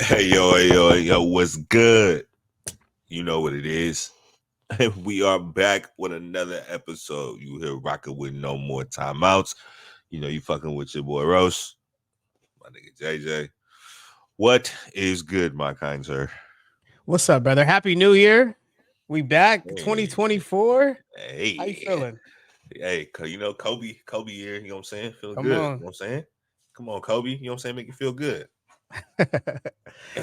Hey, yo, what's good? You know what it is. We are back with another episode. You here rocking with no more timeouts. You know, you fucking with your boy Ross, my nigga JJ. What is good, my kind sir? What's up, brother? Happy New Year. We back Hey, 2024. How you hey, feeling? hey, you know, Kobe here, you know what I'm saying? Feeling Come good, you on. know what I'm saying? Come on, Kobe, you know what I'm saying? Make you feel good.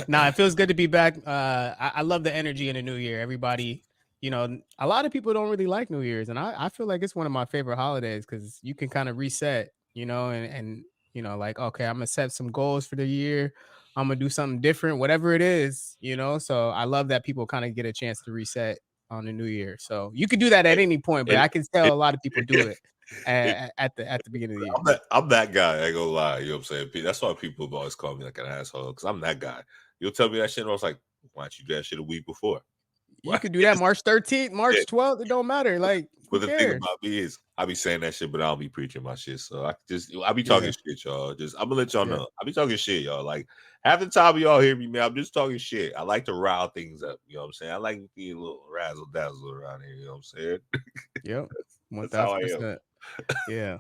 Nah, it feels good to be back. I love the energy in the new year. Everybody, a lot of people don't really like New Year's, and I feel like it's one of my favorite holidays because you can kind of reset, and like, okay, I'm gonna set some goals for the year. I'm gonna do something different, whatever it is. So I love that people kind of get a chance to reset on the new year. So you could do that at Hey, any point, but it, I can tell a lot of people do it, it it, at the beginning of the year. I'm that guy. I ain't gonna lie. You know what I'm saying? That's why people have always called me like an asshole because I'm that guy. You'll tell me that shit, and I was like, why don't you do that shit a week before? You Why? could do that March 13th, Yeah. March 12th. It don't matter. Like, who But the thing cares? about me is, I be saying that shit, but I don't be preaching my shit. So I be talking Yeah, shit, y'all. I'm gonna let y'all yeah. know. I be talking shit, y'all. Like half the time y'all hear me, man. I'm just talking shit. I like to rile things up. You know what I'm saying? I like to be a little razzle dazzle around here. You know what I'm saying? Yep. That's how I 1000%. Yeah.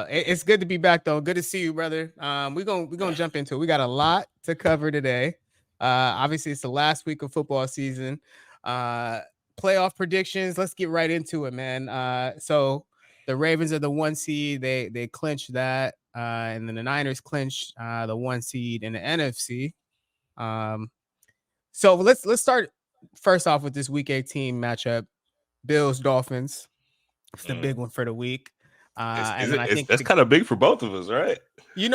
It's good to be back though. Good to see you, brother. We're gonna am. jump into it. We got a lot to cover today. Obviously it's the last week of football season. Uh Playoff predictions. Let's get right into it, man. So the Ravens are the 1 seed. They clinched that. And then the Niners clinched the 1 seed in the NFC. Um, so let's start first off with this week 18 matchup. Bills Dolphins. It's the big Mm. one for the week. It's, And is then it? I It's think that's kind of big for both of us, right?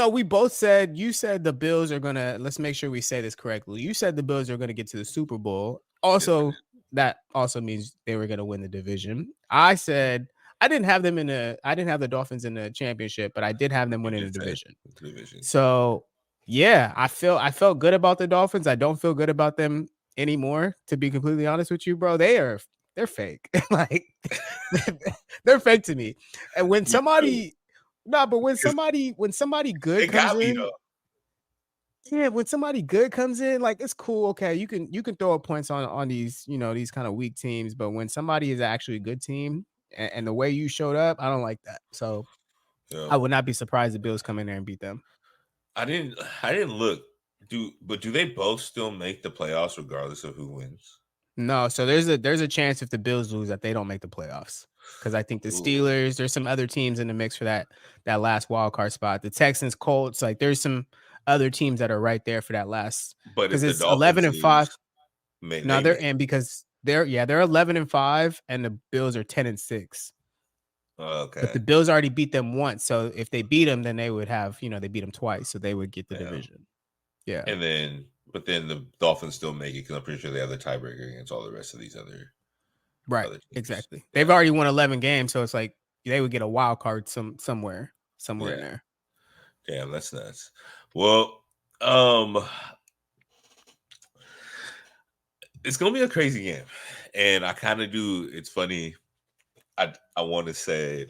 we both said you said the Bills are gonna. Let's make sure we say this correctly. You said the Bills are gonna get to the Super Bowl. Yes, I Also, that also means they were gonna win the division. I said I didn't have them in the. I didn't have the Dolphins in the championship, but I did have them you winning the did say division. division. So yeah, I felt good about the Dolphins. I don't feel good about them anymore. To be completely honest with you, bro, they're fake. Like they're fake to me. And when Me too. somebody, nah, but Because when somebody good they comes got me in, though. yeah, when somebody good comes in, like it's cool. Okay, you can throw up points on these these kind of weak teams, but when somebody is actually a good team and the way you showed up, I don't like that. So Yeah. I would not be surprised if Bills come in there and beat them. I didn't. I didn't look. Do they both still make the playoffs regardless of who wins? No, so there's a chance if the Bills lose that they don't make the playoffs. Because I think the Ooh. Steelers, there's some other teams in the mix for that last wild card spot. The Texans, Colts, like there's some other teams that are right there for that last. But Because if the it's 11 Dolphins and five. lose, may No, they they're make in it? because they're 11 and 5, and the Bills are 10 and 6. But Okay. the Bills already beat them once, so if they beat them, then they would have they beat them twice, so they would get the Yeah. division. Yeah, And then, but then the Dolphins still make it because I'm pretty sure they have the tiebreaker against all the rest of these right, other teams. exactly. They've Yeah. already won 11 games, so it's like they would get a wild card somewhere in Yeah. there. Damn, that's nuts. Well, um, it's gonna be a crazy game, and I kind of do. It's funny. I want to say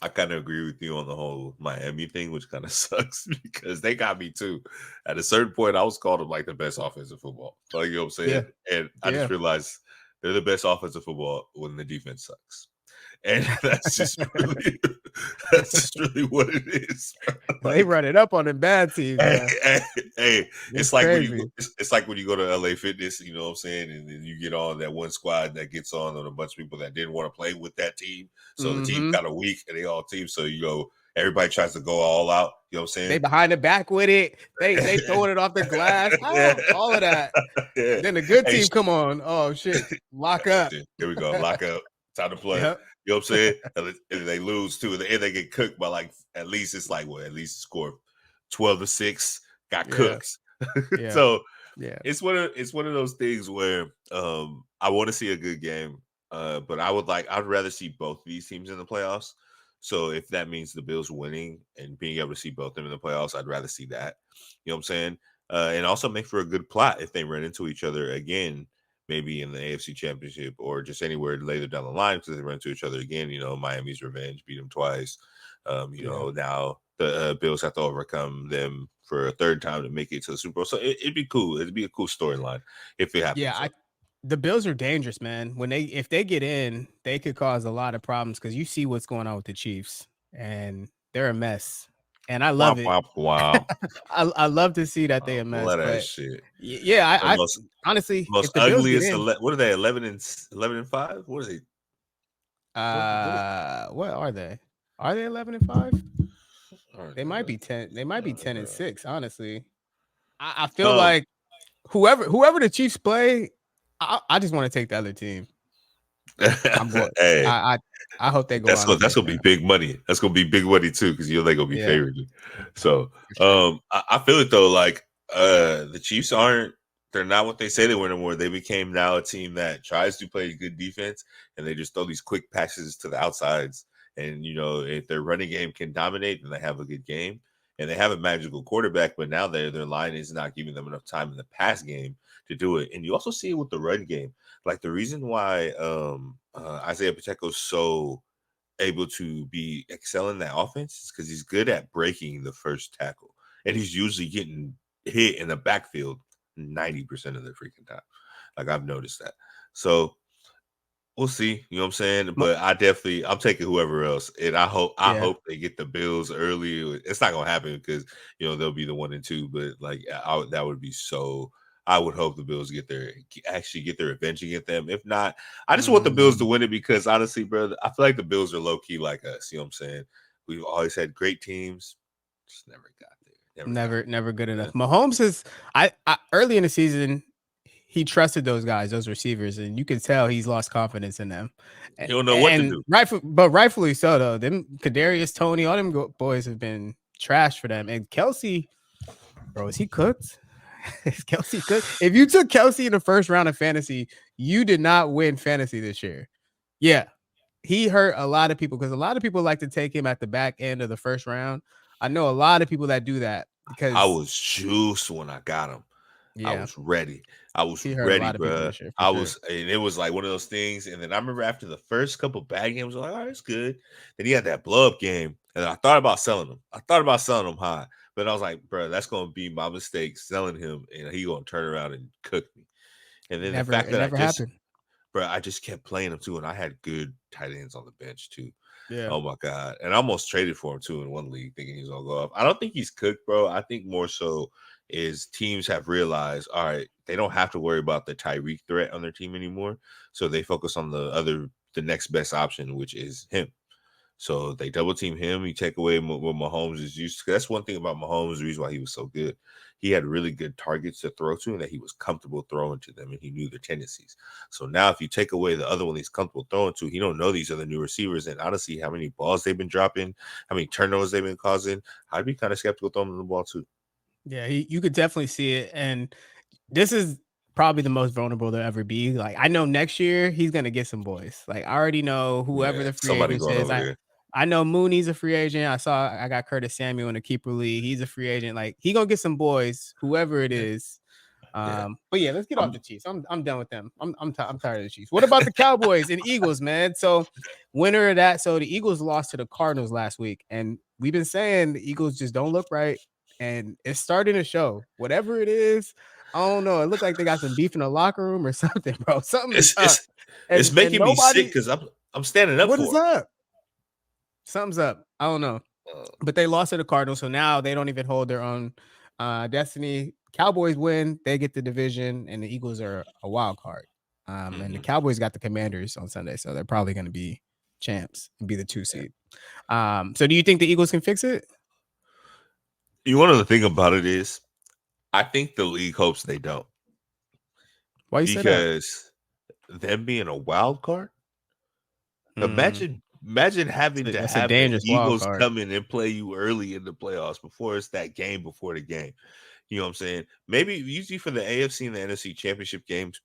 I kind of agree with you on the whole Miami thing, which kind of sucks because they got me too. At a certain point, I was called them like the best offensive football. Like you know what I'm saying, Yeah, and I just yeah. realized they're the best offensive football when the defense sucks, and that's just really what it is. They Like run it up on the bad teams, Hey, man. hey, It's it's like when you crazy. it's like when you go to LA Fitness, you know what I'm saying, and then you get on that one squad that gets on a bunch of people that didn't want to play with that team, so the team Hmm. kind of weak and they all team, so everybody tries to go all out, you know what They I'm behind the back with it. They saying? throwing it off the glass. Yeah. All of that. Yeah. Then the good Hey, team come on. Oh shit. Lock up. shit, here we go, lock up, time to play. Yep. You know what I'm saying? And they lose too, and they get cooked by like at least it's like what at least score 12-6, got Yeah. cooked. Yeah. So Yeah. it's one of those things where I want to see a good game, but I'd rather see both of these teams in the playoffs. So if that means the Bills winning and being able to see both of them in the playoffs, I'd rather see that. You know what I'm saying? And also make for a good plot if they run into each other again, maybe in the AFC Championship or just anywhere later down the line because they run into each other again. You know, Miami's revenge, beat them twice. Yeah. Now the Bills have to overcome them for a third time to make it to the Super Bowl. So it'd be cool. It'd be a cool storyline if it happens. Yeah, the Bills are dangerous, man. If they get in, they could cause a lot of problems because you see what's going on with the Chiefs, and they're a mess. And I love Womp it. womp womp. I love to see that they a mess, Love that but shit. yeah, The I honestly, most if the Bills get ugliest. in, What are they? 11-5. What are they? what are they? Are they 11-5? Are They they? might be 10. They might be 10-6. Honestly, I feel Um, like whoever the Chiefs play, I just want to take the other team. I'm going. hey, I hope they go on and that's take gonna be that. big money. That's gonna be big money too, because they're gonna be Yeah, favored. So, for sure. I feel it though. Like, the Chiefs aren't. They're not what they say they were anymore. They became now a team that tries to play good defense, and they just throw these quick passes to the outsides. And if their running game can dominate, then they have a good game. And they have a magical quarterback, but now their line is not giving them enough time in the pass game to do it. And you also see it with the run game. Like, the reason why Isaiah Pacheco is so able to be excel in that offense is because he's good at breaking the first tackle, and he's usually getting hit in the backfield 90% of the freaking time. Like, I've noticed that. So we'll see. You know what I'm saying? Mo- But I'm taking whoever else, and I Yeah. hope they get the Bills early. It's not gonna happen because they'll be the 1 and 2. But like, that would be so. I would hope the Bills actually get their revenge against them. If not, I just want the Bills to Mhm. win it because honestly, brother, I feel like the Bills are low key like us. You know what I'm saying? We've always had great teams, just never got there. Never got Never good there. enough. Mahomes is I early in the season, he trusted those guys, those receivers, and you could tell he's lost confidence in them. You don't know what to And do. rightfully so though. Them Kadarius, Tony, all them boys have been trash for them. And Kelsey, bro, is he cooked? Is Kelsey cooked? If you took Kelsey in the first round of fantasy, you did not win fantasy this year. Yeah, he hurt a lot of people because a lot of people like to take him at the back end of the first round. I know a lot of people that do that I because was juiced when I got him. I yeah, was ready. I was he hurt a ready, lot of people bro. this year for sure. And it was like one of those things. And then I remember after the first couple bad games, I was like, all right, it's good. Then he had that blow up game. And I thought about selling him. I thought about selling him high. But I was like, bro, that's going to be my mistake selling him. And he going to turn around and cook me. And then the fact It that never happened. I just kept playing him too. And I had good tight ends on the bench too. Yeah, Oh my God. And I almost traded for him too in one league thinking he's gonna go up. I don't think he's cooked, bro. I think more so is teams have realized, all right, they don't have to worry about the Tyreek threat on their team anymore. So they focus on the next best option, which is him. So they double team him. You take away what Mahomes is used to. That's one thing about Mahomes, the reason why he was so good. He had really good targets to throw to and that he was comfortable throwing to them and he knew their tendencies. So now if you take away the other one he's comfortable throwing to, he don't know these other new receivers. And honestly, how many balls they've been dropping, how many turnovers they've been causing, I'd be kind of skeptical throwing them the ball too. yeah, you could definitely see it. And this is probably the most vulnerable they'll ever be. Like I know next year he's gonna get some boys. Like I already know whoever Yeah, the free somebody agent going is. over there. I know Mooney's a free agent. I got Curtis Samuel in the keeper league. He's a free agent. Like he gonna get some boys, whoever it Yeah, is. yeah. But yeah, let's get off I'm the Chiefs. I'm done with them. I'm tired of the Chiefs. What about the Cowboys and Eagles, man? So winner of that. So the Eagles lost to the Cardinals last week, and we've been saying the Eagles just don't look right, and it's starting to show. Whatever it is, I don't know. It looked like they got some beef in the locker room or something, bro. Something is it's up, it's it's and making me sick nobody. because I'm standing up What is for up? Something's up. I don't know. him. But they lost to the Cardinals, so now they don't even hold their own destiny. Cowboys win, they get the division, and the Eagles are a wild card. And the Mhm. Cowboys got the Commanders on Sunday, so they're probably going to be champs and be the 2 seed. So do you think the Eagles can fix it? One of the thing about it is, I think the league hopes they don't Why you say that? because them being a wild card. Hmm. Imagine having to That's a have the dangerous wild Eagles card. come in and play you early in the playoffs before it's that game before the game. You know what I'm saying? Maybe usually for the AFC and the NFC championship games,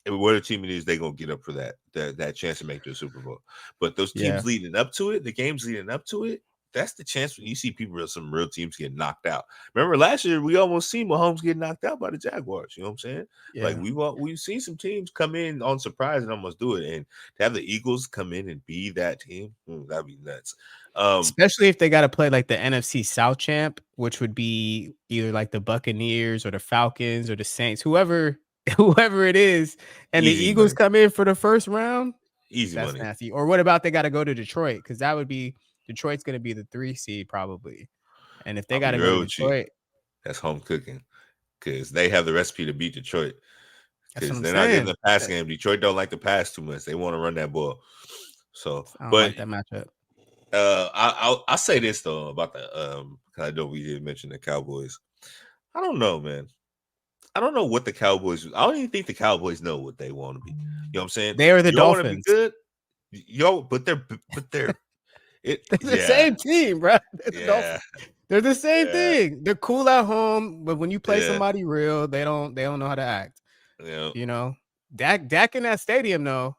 what a team it is, they're gonna get up for that chance to make the Super Bowl. But those Yeah. teams leading up to it, the games leading up to it, that's the chance when you see some real teams get knocked out. Remember last year we almost seen Mahomes get knocked out by the Jaguars. You know what I'm saying? Like Yeah. we've seen some teams come in on surprise and almost do it, and to have the Eagles come in and be that team, that'd be nuts. Especially if they got to play like the NFC South champ, which would be either like the Buccaneers or the Falcons or the Saints, whoever it is, and the Easy Eagles money. come in for the first round. Easy That's money. nasty. Or what about they got to go to Detroit? Because that would be Detroit's going to be the 3 seed probably. And if they I'll got be to go real to with you. Detroit, That's home cooking because they have the recipe to beat Detroit. that's what Because I'm they're not getting saying. the pass game. Detroit don't like to pass too much. They want to run that ball. So, I don't but like that matchup. I'll say this though about the because I know we did mention the Cowboys. I don't know, man. I don't know what the Cowboys. I don't even think the Cowboys know what they want to be. You know what I'm saying? They are the Y'all want to be Dolphins. good, but they're They're the yeah, same team, bro. They're the yeah, Dolphins. They're the same yeah, thing. They're cool at home, but when you play yeah, somebody real, they don't know how to act. yeah, You know, Dak in that stadium though,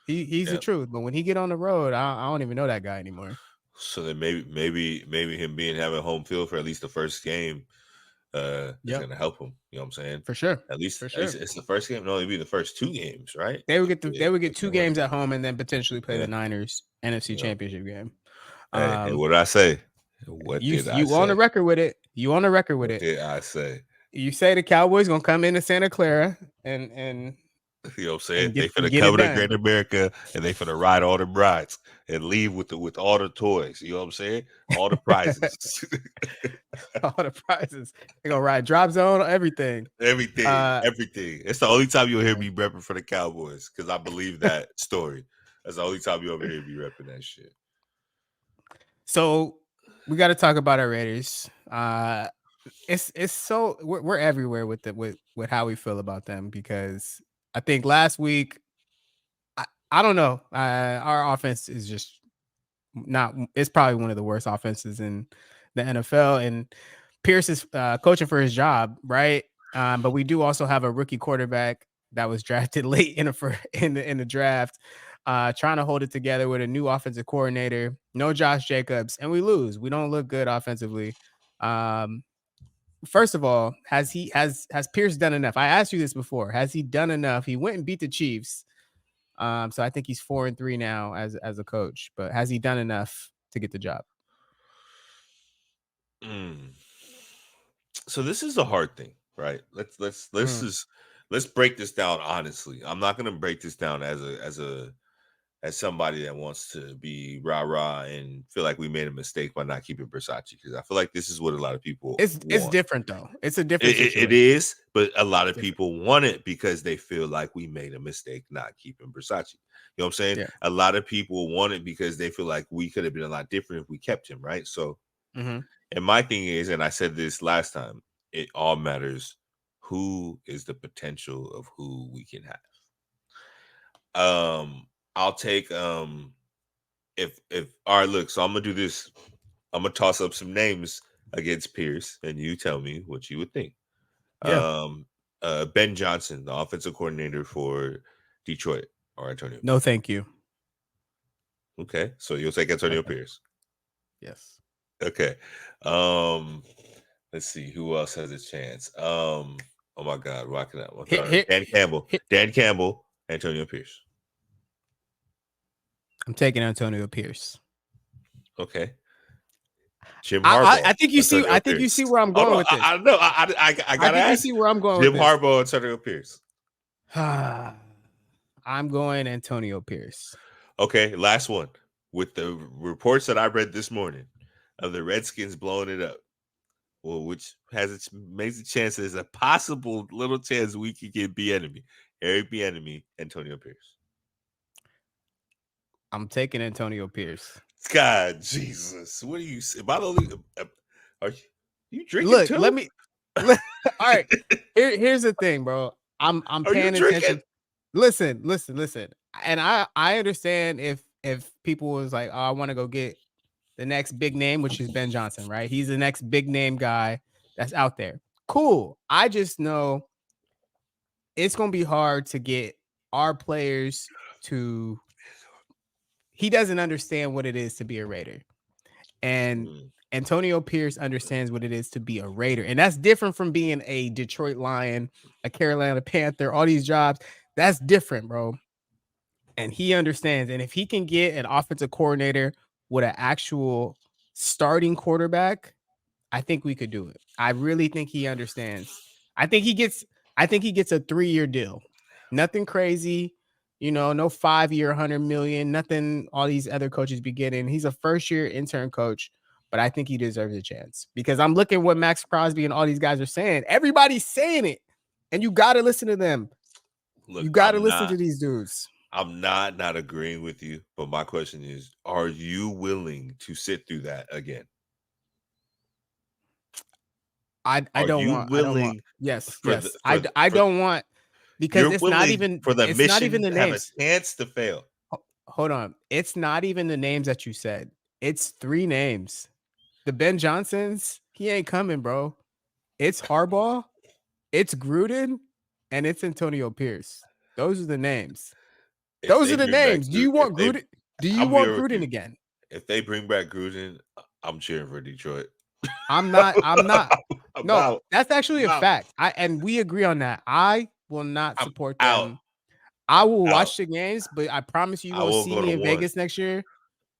he's the yeah. truth. But when he get on the road, I don't even know that guy anymore. So then maybe him having home field for at least the first game is Yep, going to help him. You know what I'm saying? for sure, At least for sure. it's the first game. It'll only be the first 2 games, right? They would get If 2 it went, games at home and then potentially play yeah, the Niners NFC you know. Championship game. Hey, what did I say? What did I You on the say? record with it. You on the record with What it. did I say? You say the Cowboys gonna come into Santa Clara and You know what I'm saying? They finna get it come to done. Great America and they finna ride all the rides and leave with all the toys. You know what I'm saying? All the prizes. All the prizes. They're gonna ride drop zone, everything. Everything. It's the only time you'll hear me repping for the Cowboys because I believe that story. That's the only time you ever hear me repping that shit. So we got to talk about our Raiders. It's so we're everywhere with with how we feel about them because I think last week I don't know, our offense is just not. It's probably one of the worst offenses in the NFL, and Pierce is coaching for his job, right? But we do also have a rookie quarterback that was drafted late in the draft, trying to hold it together with a new offensive coordinator. No Josh Jacobs, and we lose. We don't look good offensively. First of all, has Pierce done enough? I asked you this before. Has he done enough? He went and beat the Chiefs. So I think he's 4-3 now as a coach. But has he done enough to get the job? So this is the hard thing, right? Let's break this down honestly. I'm not gonna break this down as somebody that wants to be rah-rah and feel like we made a mistake by not keeping Versace, because I feel like this is what a lot of people It's want. different though. It's a different situation. It is, but a lot of people want it because they feel like we made a mistake not keeping Versace. You know what I'm saying? Yeah. A lot of people want it because they feel like we could have been a lot different if we kept him, right? So, and my thing is, and I said this last time, it all matters who is the potential of who we can have. I'll take if all right, look, so I'm gonna do this. I'm gonna toss up some names against Pierce, and you tell me what you would think. Yeah. Ben Johnson, the offensive coordinator for Detroit, or Antonio. No, thank you. Okay, so you'll take Antonio Okay. Pierce. Yes. Okay. Let's see who else has a chance. Oh my God, rocking out. Dan Campbell. Dan Campbell, Antonio Pierce. I'm taking Antonio Pierce. Okay. Jim Harbaugh. I think you see. I think you see where I'm going with this. I know. I gotta ask. You see where I'm going. Jim with Harbaugh, Antonio Pierce. I'm going Antonio Pierce. Okay, last one. With the reports that I read this morning of the Redskins blowing it up, well, which has its amazing chance, there's a possible little chance we could get Bieniemy, Eric Bieniemy, Antonio Pierce. I'm taking Antonio Pierce. God, Jesus, what are you? Am I the only? Are you drinking? Look, too? let me. All right, here's the thing, bro. I'm paying attention. Listen, and I understand if people was like, oh, I want to go get the next big name, which is Ben Johnson, right? He's the next big name guy that's out there. Cool. I just know it's gonna be hard to get our players to. He doesn't understand what it is to be a Raider, and Antonio Pierce understands what it is to be a Raider, and that's different from being a Detroit Lion, a Carolina Panther, all these jobs. That's different, bro. And he understands. And if he can get an offensive coordinator with an actual starting quarterback, I think we could do it. I really think he understands. I think he gets a 3-year deal. Nothing crazy, no 5-year, 100 million, nothing all these other coaches be getting. He's a first-year intern coach, but I think he deserves a chance because I'm looking what Max Crosby and all these guys are saying. Everybody's saying it, and you got to listen to them. Look, You got to listen to these dudes. I'm not agreeing with you, but my question is, are you willing to sit through that again? I don't want. Yes. I don't want, because you're it's not willing even for the mission the to have a names. chance to fail. Hold on. It's not even the names that you said. It's 3 names. The Ben Johnsons, he ain't coming, bro. It's Harbaugh, it's Gruden, and it's Antonio Pierce. Those are the names. If Those they are the bring back names. Do you want Gruden? Do you I'll be want real with Gruden you. again? If they bring back Gruden, I'm cheering for Detroit. I'm not. I'm No, out. that's actually I'm a out. fact. And we agree on that. I will not I'm support out. them. I will Out. watch the games, but I promise you I won't will see go me to in one. Vegas next year.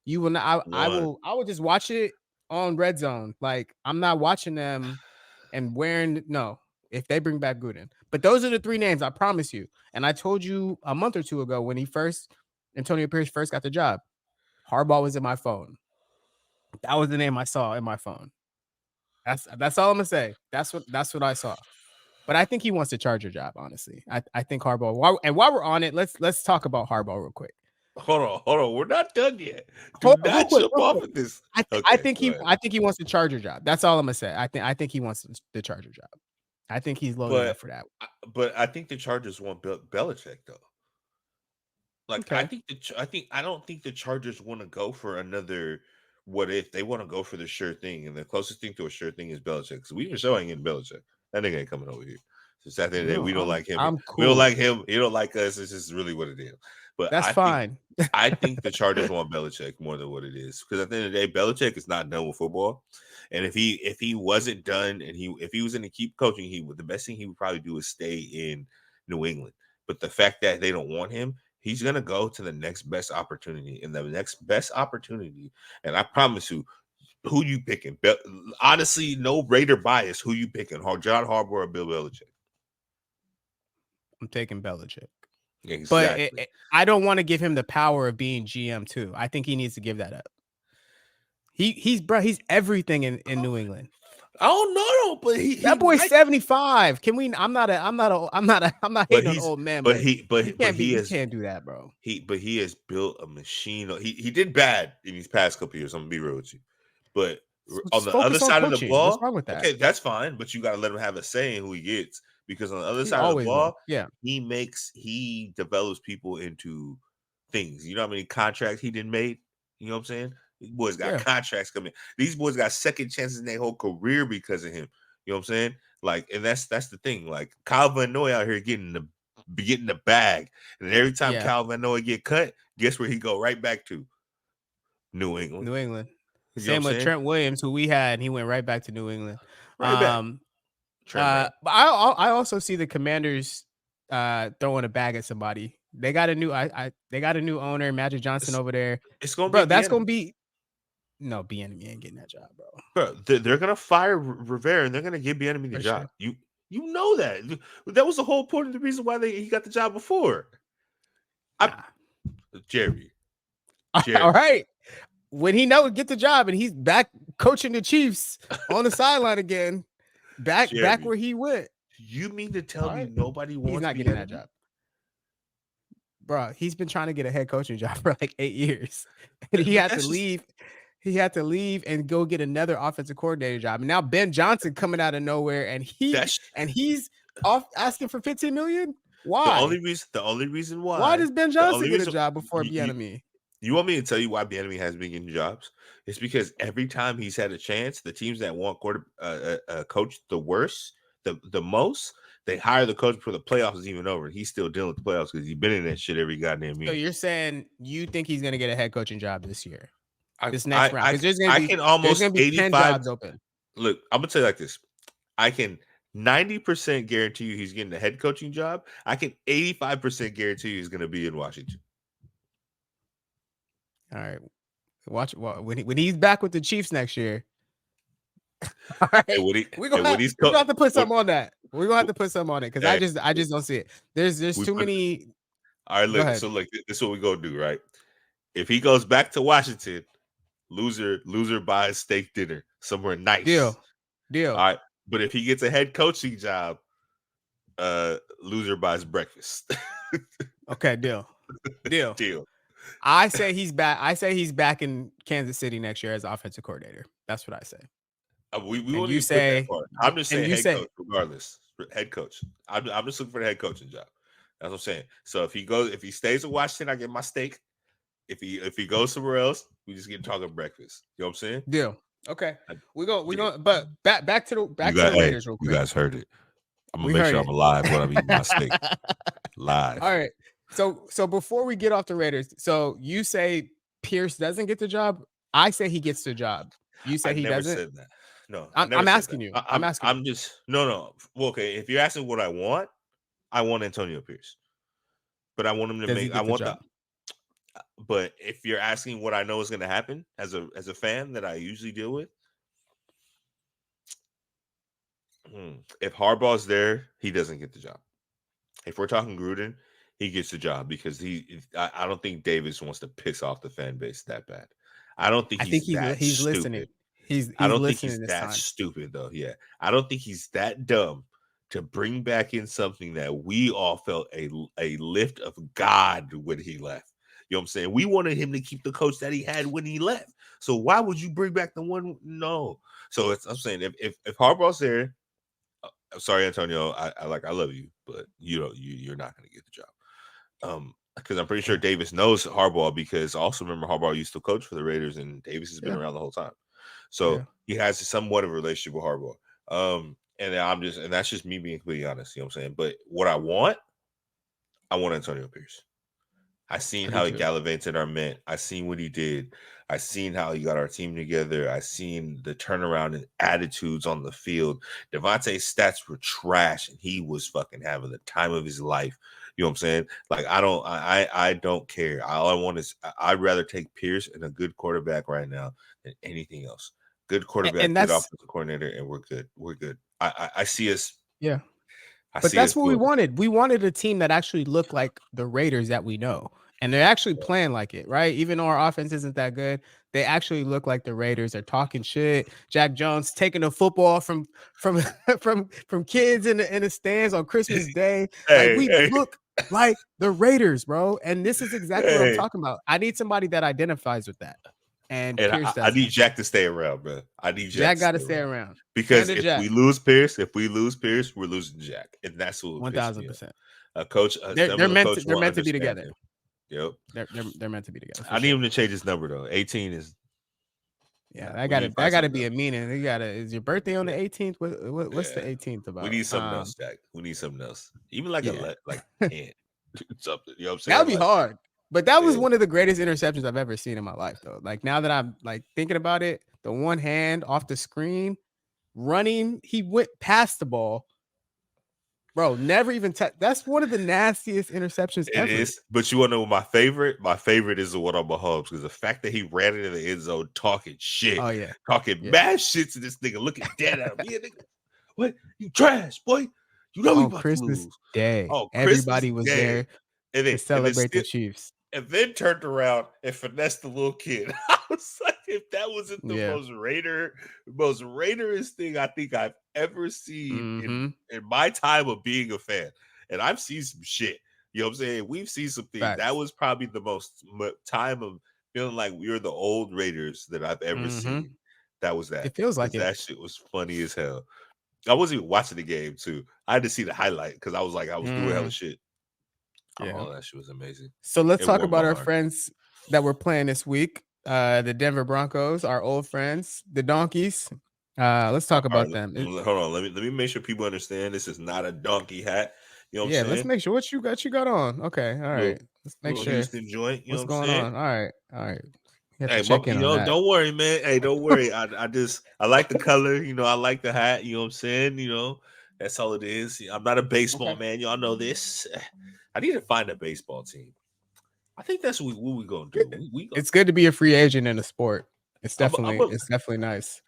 You will not. I will just watch it on Red Zone. Like, I'm not watching them and wearing. No, if they bring back Gruden. But those are the 3 names, I promise you. And I told you a month or 2 ago when Antonio Pierce first got the job, Harbaugh was in my phone. That was the name I saw in my phone. That's all I'm gonna say. That's what I saw. But I think he wants the Charger job, honestly. I think Harbaugh. While we're on it, let's talk about Harbaugh real quick. Hold on. We're not done yet. Do not jump off of this. I think he wants the Charger job. That's all I'm gonna say. I think he wants the Charger job. I think he's loaded up for that. But I think the Chargers want Belichick though. Like, Okay. I don't think the Chargers want to go for another what if. They want to go for the sure thing, and the closest thing to a sure thing is Belichick. Because we for sure ain't getting Belichick. That nigga ain't coming over here. So at the end of the day, we don't like him. I'm We don't cool. like him. He don't like us. It's just really what it is. But That's fine. I think the Chargers want Belichick more than what it is. Because at the end of the day, Belichick is not done with football. And if he wasn't done, and if he was going to keep coaching, the best thing he would probably do is stay in New England. But the fact that they don't want him, he's going to go to the next best opportunity. And the next best opportunity, and I promise you, who you picking? Honestly, no Raider bias. Who you picking? John Harbaugh or Bill Belichick? I'm taking Belichick. Exactly. But I don't want to give him the power of being GM too. I think he needs to give that up. He's everything in New England. I don't know, but that boy's 75. Can we? I'm not hating on old man, but he can't do that, bro. He has built a machine. He did bad in these past couple years. I'm gonna be real with you, but on the other side of the ball, what's wrong with that? Okay, that's fine. But you got to let him have a say in who he gets, because on the other side of the ball, he develops people into things. You know how many contracts he didn't make? You know what I'm saying? These boys got contracts coming. These boys got second chances in their whole career because of him. You know what I'm saying? Like, and that's the thing. Like, Kyle Van Noy out here getting the bag, and every time Kyle Van Noy get cut, guess where he go? Right back to New England. Same with Trent Williams, who we had, and he went right back to New England. Right back. But I also see the Commanders throwing a bag at somebody. They got a new owner, Magic Johnson, over there. It's gonna be that's gonna be. No, Bieniemy ain't getting that job, bro. They're gonna fire Rivera and they're gonna give Bieniemy the job. Sure. You know that. That was the whole point of the reason why he got the job before. Jerry. All right. When he get the job and he's back coaching the Chiefs on the sideline again, back where he went. You mean to tell me nobody wants? He's not getting that job, bro. He's been trying to get a head coaching job for like 8 years, and he had to leave. He had to leave and go get another offensive coordinator job. And now Ben Johnson coming out of nowhere, and he's off asking for $15 million. Why? The only reason why. Why does Ben Johnson get a job before Bieniemy? You want me to tell you why Bieniemy has been getting jobs? It's because every time he's had a chance, the teams that want coach the worst, the most, they hire the coach before the playoffs is even over. He's still dealing with the playoffs because he's been in that shit every goddamn year. So you're saying you think he's gonna get a head coaching job this year? This next round, because there's gonna be 10 jobs open. Look, I'm gonna tell you like this: I can 90% guarantee you he's getting a head coaching job. I can 85% guarantee you he's gonna be in Washington. All right, Watch when he's back with the Chiefs next year. All right, And when he we're and when he's gonna have to put when, something on that. We're gonna have to put something on it because hey, I just don't see it. There's we too put many. all right. Go Look, ahead. so look, this is what we gonna do, right? If he goes back to Washington, loser buys steak dinner somewhere nice. Deal. All right, but if he gets a head coaching job, loser buys breakfast. Okay, deal. Deal. I say he's back. I say he's back in Kansas City next year as offensive coordinator. That's what I say. We And won't you even put that say, part. I'm just and saying you head say, coach, regardless. Head coach. I'm just looking for the head coaching job. That's what I'm saying. So if he stays in Washington, I get my steak. If he goes somewhere else, we just get talking breakfast. You know what I'm saying? deal. Okay, I- we go. yeah. But back to the Raiders real You quick. guys heard it. I'm gonna We make heard sure it. I'm alive when I'm eating my steak. All Live. right. So before we get off the Raiders, so you say Pierce doesn't get the job. I say he gets the job. You I say he never doesn't. said that. No, I never I'm said that. asking you. I'm asking you. I'm just no. Well, okay. If you're asking what I want Antonio Pierce, but I want him to Does he make. I get the want the. job? But if you're asking what I know is going to happen as a fan that I usually deal with, if Harbaugh's there, he doesn't get the job. If we're talking Gruden, he gets the job because I don't think Davis wants to piss off the fan base that bad. I don't think I think he's that he's listening. stupid. I He's don't think listening he's this that time. stupid though. Yeah. I don't think he's that dumb to bring back in something that we all felt a lift of God when he left. You know what I'm saying? We wanted him to keep the coach that he had when he left. So why would you bring back the one? No. So I'm saying if Harbaugh's there, I'm sorry, Antonio. I love you, but you're not going to get the job. Because I'm pretty sure Yeah. Davis knows Harbaugh because also remember Harbaugh used to coach for the Raiders and Davis has been Yeah. around the whole time. Yeah. So he has somewhat of a relationship with Harbaugh. And that's just me being completely honest. You know what I'm saying? But what I want Antonio Pierce. I seen I do how he too. gallivanted our men. I seen what he did. I seen how he got our team together. I seen the turnaround and attitudes on the field. Devontae's stats were trash, and he was fucking having the time of his life. You know what I'm saying? Like I don't care. All I want is I'd rather take Pierce and a good quarterback right now than anything else. Good quarterback, And good that's offensive coordinator, and we're good. We're good. I see us. yeah. I But see us that's what we doing it. wanted. We wanted a team that actually looked like the Raiders that we know. And they're actually playing like it, right? Even though our offense isn't that good, they actually look like the Raiders. They're talking shit. Jack Jones taking the football from from kids in the stands on Christmas Day. Like Hey, we hey, look like the Raiders, bro. And this is exactly what I'm hey. talking about. I need somebody that identifies with that. And And Pierce I does need that. Jack to stay around, bro. I need Jack Jack to got stay to stay around. around. Because Panda Jack, if we lose Pierce, we're losing Jack. And that's what would piss me off. 1000%. A coach, some They're of the meant coach to they're won't meant to be understand together. him. Yep. They're meant to be together for I need sure. him to change his number though. 18 is Yeah, we need to find that gotta something be else. a meaning. You gotta is your birthday on the Yeah. 18th? What's the Yeah. 18th We about? need something else, Jack. We need something else. Even like Yeah. like 10. Something. You know what I'm That would saying? be Like, hard. But that was yeah. one of the greatest interceptions I've ever seen in my life, though. Like now that I'm like thinking about it, the one hand off the screen, running, he went past the ball. Bro, never even that's one of the nastiest interceptions It ever. is, but you want to know my favorite? My favorite is the one on Mahomes because the fact that he ran into the end zone talking shit, Oh yeah. talking Yeah. mad shit to this nigga, looking dead at him. Yeah, nigga, what? You trash, boy. You know we On about to Christmas lose. Day, Oh, Christmas everybody was Day, there to and then celebrate the still Chiefs. and then turned around and finessed the little kid. I was like, if that wasn't the Yeah. most Raiderist thing I think I've ever seen Mm-hmm. in my time of being a fan. And I've seen some shit. You know what I'm saying? We've seen some things. That Facts. was probably the most time of feeling like we were the old Raiders that I've ever Mm-hmm. seen. That was that. It feels like Because it. that shit was funny as hell. I wasn't even watching the game too. I had to see the highlight because I was doing hella Mm, shit. yeah. Oh, that shit was amazing. So let's It talk warmed my about our heart. friends that we're playing this week. The Denver Broncos, our old friends, the Donkeys. Let's talk All right, about them. hold on. Let me make sure people understand this is not a donkey hat. You know what I'm Yeah, let's saying? make sure what you got on. Okay, all right. Little Let's make little sure Houston joint. You know what's what I'm going saying? on. All right. We have to Hey, check in on that. don't worry, man. Hey, don't worry. I like the color. I like the hat. You know what I'm saying? That's all it is. I'm not a baseball Okay. man. Y'all know this. I need to find a baseball team. I think that's what we gonna do. We It's good to be a free agent in a sport. It's I'm definitely nice.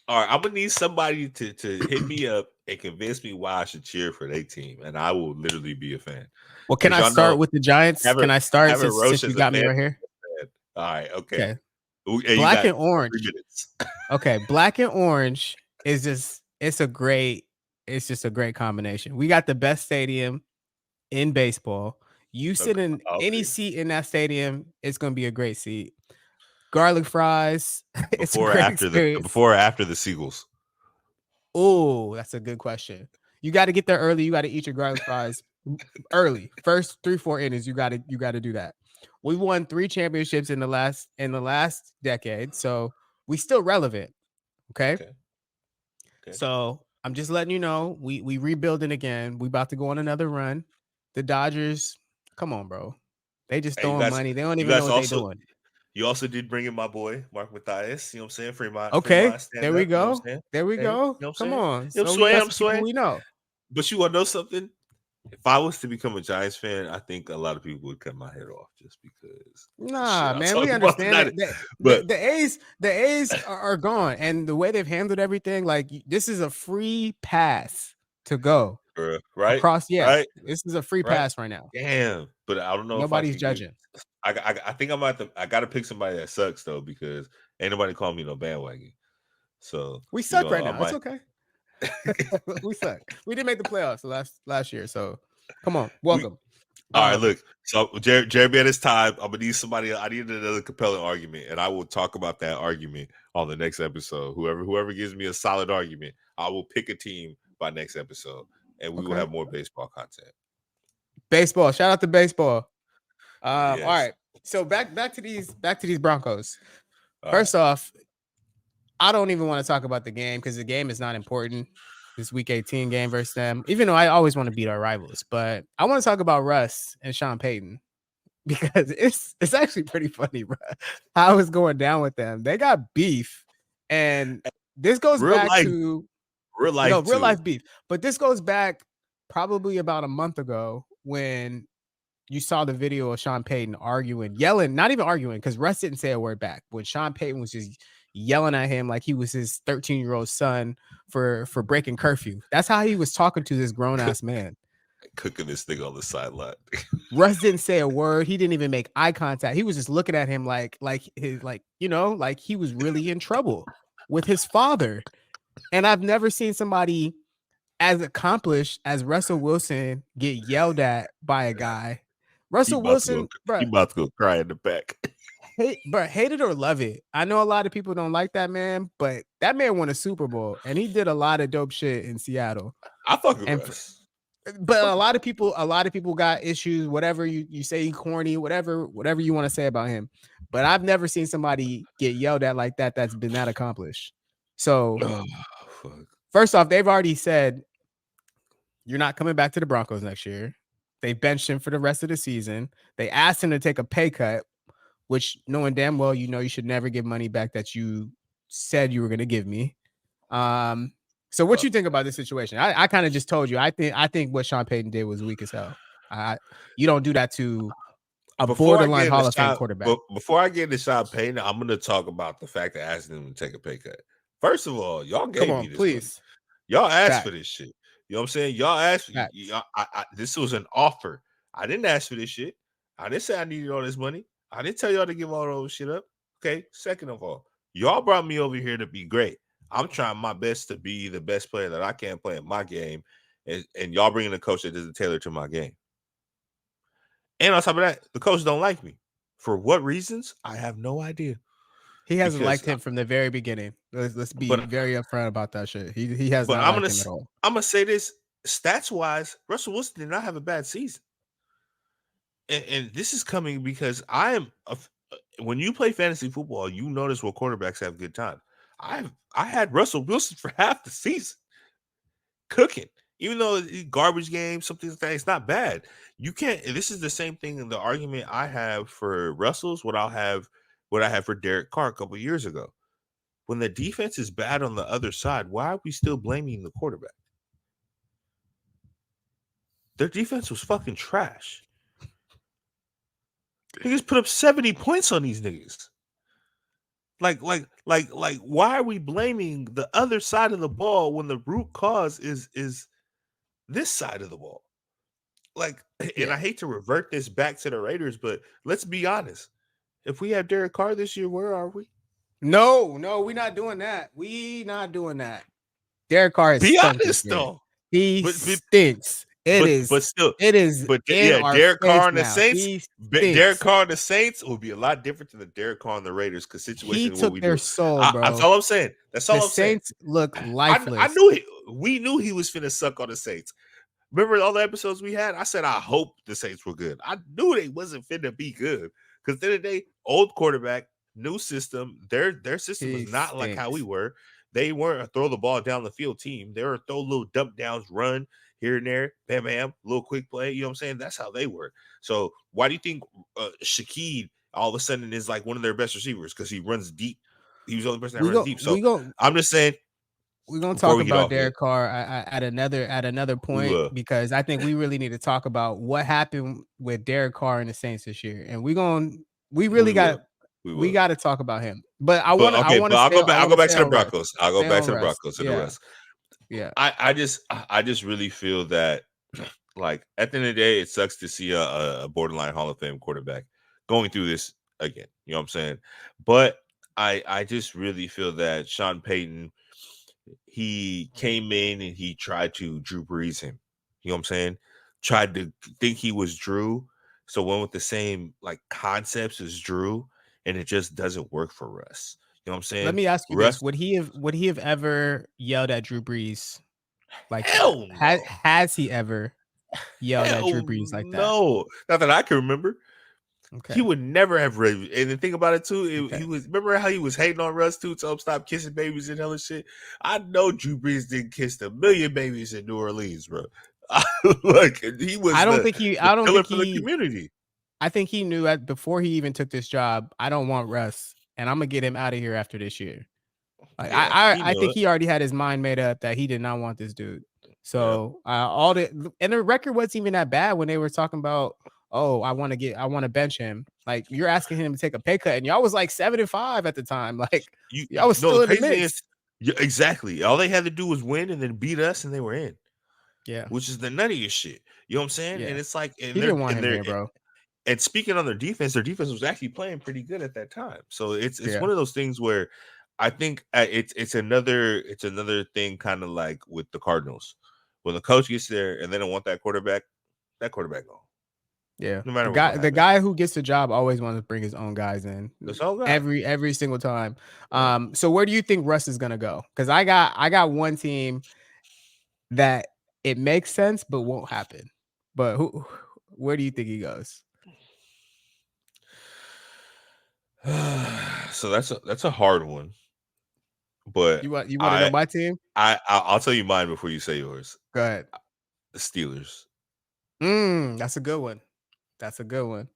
all right. I'm gonna need somebody to hit me up and convince me why I should cheer for their team, and I will literally be a fan. Well, can Because I y'all know start with the Giants? Can I start having since Roche you as a got me fan. right here? All right, okay. Okay. And you Black got and orange. 3 minutes. Okay, black and orange is just it's just a great combination. We got the best stadium in baseball. You sit Okay, in I'll any see. seat in that stadium, it's gonna be a great seat. Garlic fries, it's a Before or great after experience. the Seagulls. Oh, that's a good question. You got to get there early. You got to eat your garlic fries early. First 3-4 innings, you got to do that. We won 3 championships in the last decade, so we still relevant. Okay. Okay. So I'm just letting you know we rebuilding again. We about to go on another run. The Dodgers, come on, bro. They just Hey, throwing money. They don't you even know guys what they also doing. you also did bring in my boy Mark Matthias. You know what I'm saying? Free Okay, mind, stand there we up. You know what go. I'm saying? There we Hey, you go. know what I'm Come saying? on. I'm So we swaying. got I'm some people swaying. we know. But you want to know something? If I was to become a Giants fan, I think a lot of people would cut my head off just because the shit Nah, I man, we talked about understand tonight. it. But The A's are gone, and the way they've handled everything, like this is a free pass to go right, across. Yeah, right, this is a free right. pass right now. Damn. But I don't know if I Nobody's could give. judging. I think I'm at the. I got to pick somebody that sucks though because ain't nobody call me no bandwagon. So We suck right I now. It's might. okay. We suck. We didn't make the playoffs last year, so come on, we welcome. All right, look. So Jeremy at his time. I'm gonna need somebody. I need another compelling argument, and I will talk about that argument on the next episode. Whoever gives me a solid argument, I will pick a team by next episode, and we will Okay, have more baseball content. baseball. Shout out to baseball. All Yes. right. So back to these Broncos. All right. First off, I don't even want to talk about the game because the game is not important. This week 18 game versus them, even though I always want to beat our rivals, but I want to talk about Russ and Sean Payton because it's actually pretty funny, bro. How it's going down with them. They got beef, and this goes Real back life, to real life real too. life beef. But this goes back probably about a month ago when you saw the video of Sean Payton arguing, yelling, not even arguing, because Russ didn't say a word back. When Sean Payton was just yelling at him like he was his 13-year-old son for breaking curfew. That's how he was talking to this grown-ass man. Cooking this thing on the sideline. Russ didn't say a word. He didn't even make eye contact. He was just looking at him like he was really in trouble with his father. And I've never seen somebody as accomplished as Russell Wilson get yelled at by a guy. He Russell about to Wilson, go. He bro, about to go cry in the back. hate it or love it. I know a lot of people don't like that man, but that man won a Super Bowl and he did a lot of dope shit in Seattle. I fuck with And Russ. but a lot of people got issues, whatever you say he corny, whatever you want to say about him. But I've never seen somebody get yelled at like that that's been that accomplished. So Oh, fuck. first off, they've already said you're not coming back to the Broncos next year. They benched him for the rest of the season. They asked him to take a pay cut, which knowing damn well you should never give money back that you said you were going to give me. So what you think about this situation? I kind of just told you. I think what Sean Payton did was weak as hell. You don't do that to a borderline Hall of Fame quarterback. Before I get into Sean Payton, I'm going to talk about the fact that asking him to take a pay cut. First of all, y'all Come gave on, me this money. please. Y'all asked Fact. for this shit. You know what I'm saying? Y'all asked for this was an offer. I didn't ask for this shit. I didn't say I needed all this money. I didn't tell y'all to give all those shit up. Okay. Second of all, y'all brought me over here to be great. I'm trying my best to be the best player that I can play in my game. And y'all bringing a coach that doesn't tailor to my game. And on top of that, the coach don't like me. For what reasons? I have no idea. He hasn't liked him from the very beginning. Let's be very upfront about that shit. He has not liked him at all. I'm gonna say this: stats wise, Russell Wilson did not have a bad season, and this is coming because when you play fantasy football, you notice what quarterbacks have good time. I had Russell Wilson for half the season, cooking. Even though garbage game, something like that, it's not bad. You can't. This is the same thing in the argument I have for Russell's. What I have for Derek Carr a couple years ago. When the defense is bad on the other side, why are we still blaming the quarterback? Their defense was fucking trash. He just put up 70 points on these niggas. Like, why are we blaming the other side of the ball when the root cause is this side of the ball? Like, and I hate to revert this back to the Raiders, but let's be honest. If we have Derek Carr this year, where are we? No, we're not doing that. We not doing that. Derek Carr is be honest though. He stinks. It is in our Derek Carr and the Saints. Derek Carr and the Saints would be a lot different than the Derek Carr and the Raiders because situation. He took their soul, bro. That's all I'm saying. That's all I'm saying. The Saints look lifeless. I knew we knew he was finna suck on the Saints. Remember all the episodes we had? I said I hope the Saints were good. I knew they wasn't finna be good because the other day, old quarterback, new system. Their system is not like how we were. They weren't a throw the ball down the field team. They were a throw little dump downs, run here and there, bam, bam, little quick play. You know what I'm saying? That's how they were. So why do you think Shaquille all of a sudden is like one of their best receivers? Because he runs deep. He was the only person that runs deep. So I'm just saying. We're gonna talk about Derek Carr at another point because I think we really need to talk about what happened with Derek Carr and the Saints this year, and we got to talk about him. But I'll go back to the Broncos. I'll go back to the Broncos and the rest. Yeah, I just really feel that like at the end of the day, it sucks to see a borderline Hall of Fame quarterback going through this again. You know what I'm saying? But I just really feel that Sean Payton. He came in and he tried to Drew Brees him. You know what I'm saying? Tried to think he was Drew. So went with the same like concepts as Drew, and it just doesn't work for Russ. You know what I'm saying? Let me ask you this: Would he have ever yelled at Drew Brees? Like, hell no. Has he ever yelled at Drew Brees like that? No, not that I can remember. Okay. He would never have and the thing about it too, he was remember how he was hating on Russ too, tell him stop kissing babies and hella shit. I know Drew Brees didn't kiss a million babies in New Orleans, bro. Like he was. I don't think he for the community. I think he knew before he even took this job. I don't want Russ, and I'm gonna get him out of here after this year. Like, I think he already had his mind made up that he did not want this dude. So and the record wasn't even that bad when they were talking about. Oh, I want to bench him. Like you're asking him to take a pay cut, and y'all was like 7-5 at the time. Like y'all was still in the mix. Exactly. All they had to do was win and then beat us, and they were in. Yeah, which is the nuttiest shit. You know what I'm saying? Yeah. And it's like, and he didn't want him there, bro. And speaking on their defense was actually playing pretty good at that time. So it's one of those things where I think it's another thing, kind of like with the Cardinals when the coach gets there and they don't want that quarterback gone. Yeah, no matter the guy who gets the job always wants to bring his own guys in. Every single time. So where do you think Russ is gonna go? Because I got one team that it makes sense but won't happen. But where do you think he goes? So that's a hard one. But you want to know my team? I'll tell you mine before you say yours. Go ahead. The Steelers. That's a good one.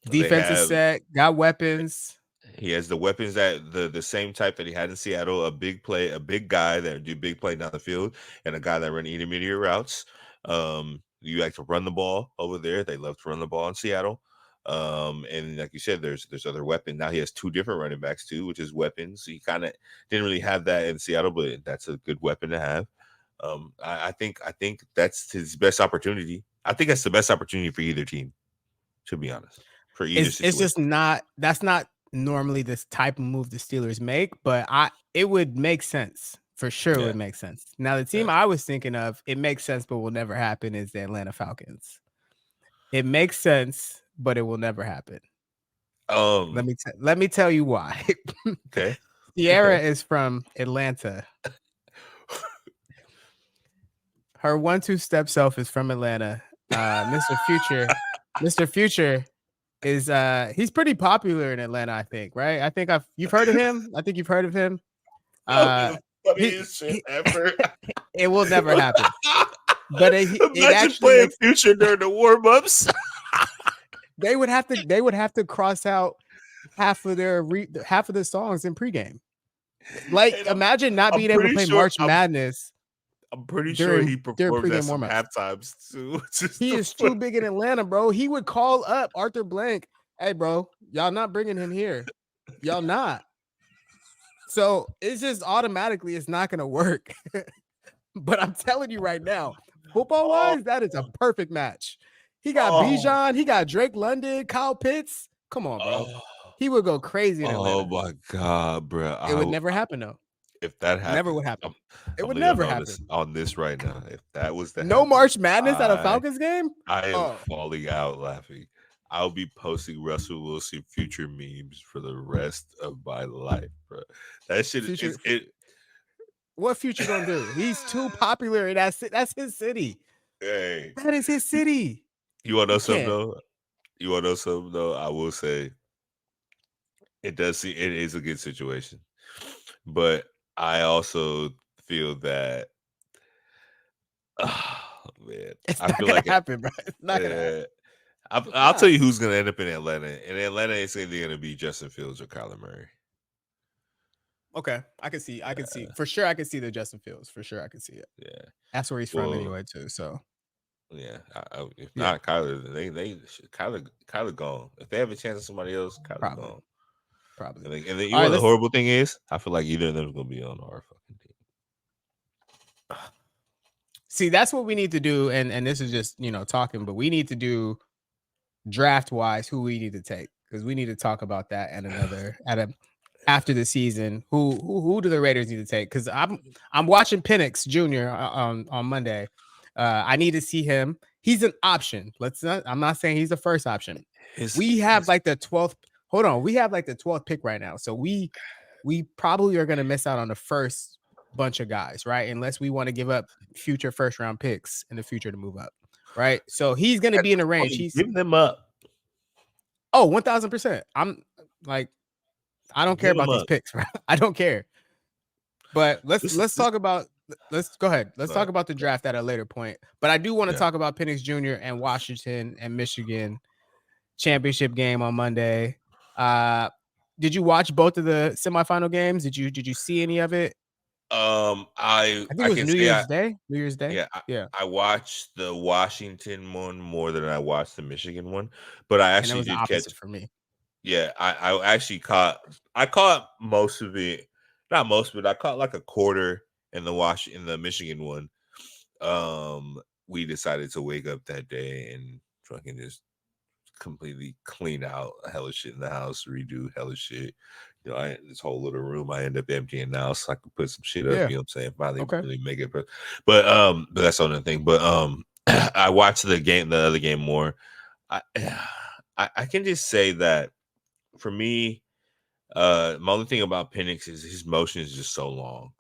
Defense is set, got weapons. He has the weapons that the same type that he had in Seattle, a big guy that do big play down the field, and a guy that run intermediate routes. You like to run the ball over there. They love to run the ball in Seattle. And like you said, there's other weapons. Now he has two different running backs too, which is weapons. He kind of didn't really have that in Seattle, but that's a good weapon to have. I think that's his best opportunity. I think that's the best opportunity for either team, to be honest. For either situation. It's just that's not normally this type of move the Steelers make, but it would make sense. For sure it would make sense. Now the team I was thinking of, it makes sense but will never happen, is the Atlanta Falcons. It makes sense, but it will never happen. Let me tell you why. Okay. Sierra is from Atlanta. Her 1-2 step self is from Atlanta. Mr. Future is he's pretty popular in Atlanta, I think, right? You've heard of him? I think you've heard of him. Funniest shit ever. It will never happen. But it actually playing Future during the warm-ups. They would have to cross out half of the songs in pregame. Like, imagine not being able to play March Madness I'm pretty sure he during performs at pregame some warmups. halftimes too. Just He the is too fuck. big in Atlanta, bro. He would call up Arthur Blank. Hey, bro, y'all not bringing him here. Y'all not. So it's just automatically it's not gonna work. But I'm telling you right now, football Oh, wise, that is a perfect match. He got oh, Bijan, he got Drake London, Kyle Pitts. Come on, bro. oh, He would go crazy in oh Atlanta. my god, bro! It would never happen though. If that Never happens, would happen. It I'm would letting y'all never know happen. this on this right now. If that was to No happen, March Madness at a I Falcons game. I am Oh, falling out laughing. I'll be posting Russell Wilson future memes for the rest of my life, bro. That shit future. is it. What future gonna do? He's too popular, and that's his city. Hey, That is his you, city. you want to know You something can't. though? You want to know something though? I will say it does see it is a good situation, but I also feel that. Oh, man, It's I not feel gonna like happen, bro. It's not gonna happen. uh, It's I'll tell not. you who's going to end up in Atlanta. In Atlanta, it's either going to be Justin Fields or Kyler Murray. Okay, I can see. I can see for sure. I can see the Justin Fields for sure. I can see it. Yeah. That's where he's from Well, anyway, too. So yeah. If yeah, not Kyler, then Kyler gone. If they have a chance of somebody else, Kyler probably, gone. probably. And then you All know right, what the let's. horrible thing is? I feel like either of them is going to be on our fucking team. See, that's what we need to do, and this is just talking, but we need to do draft wise who we need to take because we need to talk about that and after the season. Who do the Raiders need to take? Because I'm watching Penix Jr. On Monday. I need to see him. He's an option. I'm not saying he's the first option. We have like the 12th. Hold on, we have like the 12th pick right now, so we probably are going to miss out on the first bunch of guys, right? Unless we want to give up future first round picks in the future to move up, right? So he's going to be in the range. He's Give them up. 1000%. I'm like, I don't care Give them about these up. picks, right? I don't care. But let's This, talk about let's go ahead. Let's talk right. about the draft at a later point. But I do want to Yeah. talk about Penix Jr. and Washington and Michigan championship game on Monday. Did you watch both of the semifinal games? Did you see any of it? I I think it was can New say Year's Day. New Year's Day. yeah, Yeah. I watched the Washington one more than I watched the Michigan one, but I And it actually was the did catch. opposite for me. Yeah, I actually caught most of it, not most of it. I caught like a quarter in the Michigan one. We decided to wake up that day and fucking just completely clean out hella shit in the house, redo hella shit. This whole little room I end up emptying now, so I could put some shit up. Yeah. You know what I'm saying? Finally, Okay. really make it. But that's another thing. But I watched the other game more. I I can just say that for me, my only thing about Penix is his motion is just so long.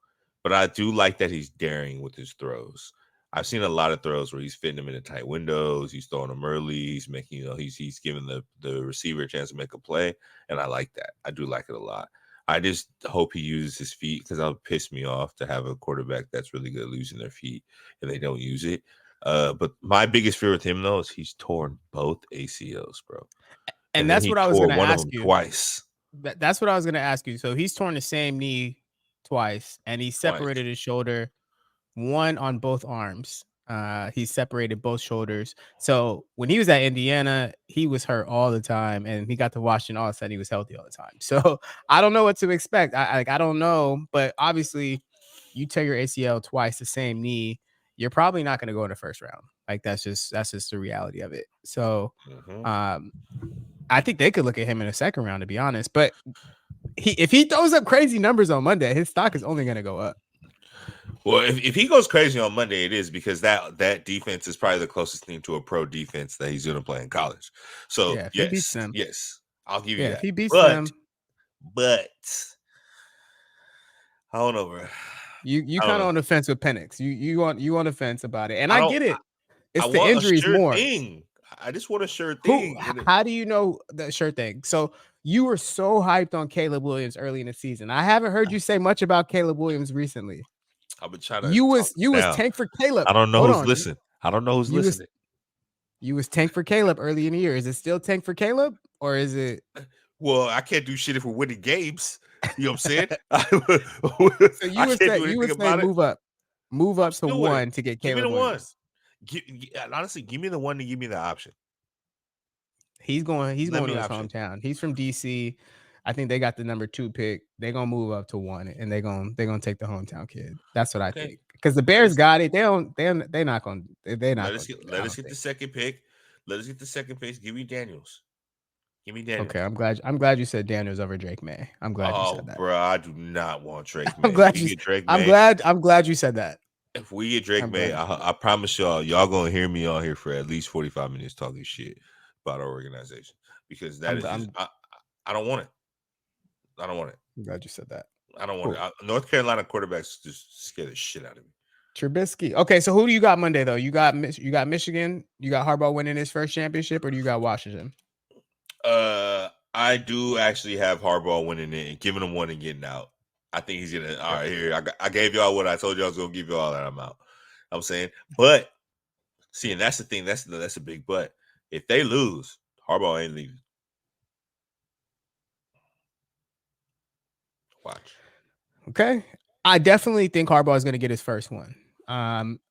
But I do like that he's daring with his throws. I've seen a lot of throws where he's fitting them into tight windows, he's throwing them early, he's making, he's giving the receiver a chance to make a play. And I like that. I do like it a lot. I just hope he uses his feet because it'll piss me off to have a quarterback that's really good at losing their feet if they don't use it. But my biggest fear with him though is he's torn both ACLs, bro. And And then that's he what I was tore gonna one of ask them you. twice. That's what I was gonna ask you. So he's torn the same knee twice, and he Twice. separated his shoulder, one on both arms. He separated both shoulders. So when he was at Indiana, he was hurt all the time, and he got to Washington. All of a sudden, he was healthy all the time. So I don't know what to expect. I don't know, but obviously, you tear your ACL twice, the same knee, you're probably not going to go in the first round. Like that's just the reality of it. So, um, I think they could look at him in the second round, to be honest. But if he throws up crazy numbers on Monday, his stock is only going to go up. Well, if he goes crazy on Monday, it is because that defense is probably the closest thing to a pro defense that he's going to play in college. So Yeah, if he beats them, I'll give you if that. he beats them, But I don't know, bro. you I don't kind of know. on the fence with Penix. You on the fence about it, and I I don't. get it. I It's the want a injuries sure more. thing. I just want a sure thing. How do you know the sure thing? So you were so hyped on Caleb Williams early in the season. I haven't heard you say much about Caleb Williams recently. I've been trying to You talk was down. tank for Caleb. I don't know Hold who's on. listening. I don't know who's listening. You was tank for Caleb early in the year. Is it still tank for Caleb, or is it? Well, I can't do shit if we're winning games. You know what I'm saying? So I can't do anything you would say about it. move up. move I'm up to still with it. 1 to get Give me the Caleb one. Williams. Honestly, give me the one to give me the option. He's going Let to me his option. hometown. He's from DC. I think they got the number 2 pick. They're gonna move up to 1 and they're gonna take the hometown kid. That's what I Okay. think. Because the Bears got it. They're not gonna do Let that. us get I let us don't get the think. second pick. Let us get the second pick. Give me Daniels. Give me Daniels. Okay, I'm glad you said Daniels over Drake May. I'm glad you said Oh, that. bro, I do not want Drake I'm May. If glad we you get Drake I'm May, glad you said that. if we get Drake I'm May, glad you said that. I promise y'all gonna hear me on here for at least 45 minutes talking shit about our organization because that is just I'm I don't want it. I don't want it. glad you said that. I don't want Cool. it. North Carolina quarterbacks just scare the shit out of me. Trubisky. Okay, so who do you got Monday though? You got Michigan. You got Harbaugh winning his first championship, or do you got Washington? I do actually have Harbaugh winning it and giving him one and getting out. I think he's gonna. All right, here I gave y'all what I told you I was gonna give y'all, and I'm out. I'm saying, but see, and that's the thing. That's a big but. If they lose, Harbaugh ain't leaving. Watch. Okay. I definitely think Harbaugh is going to get his first one.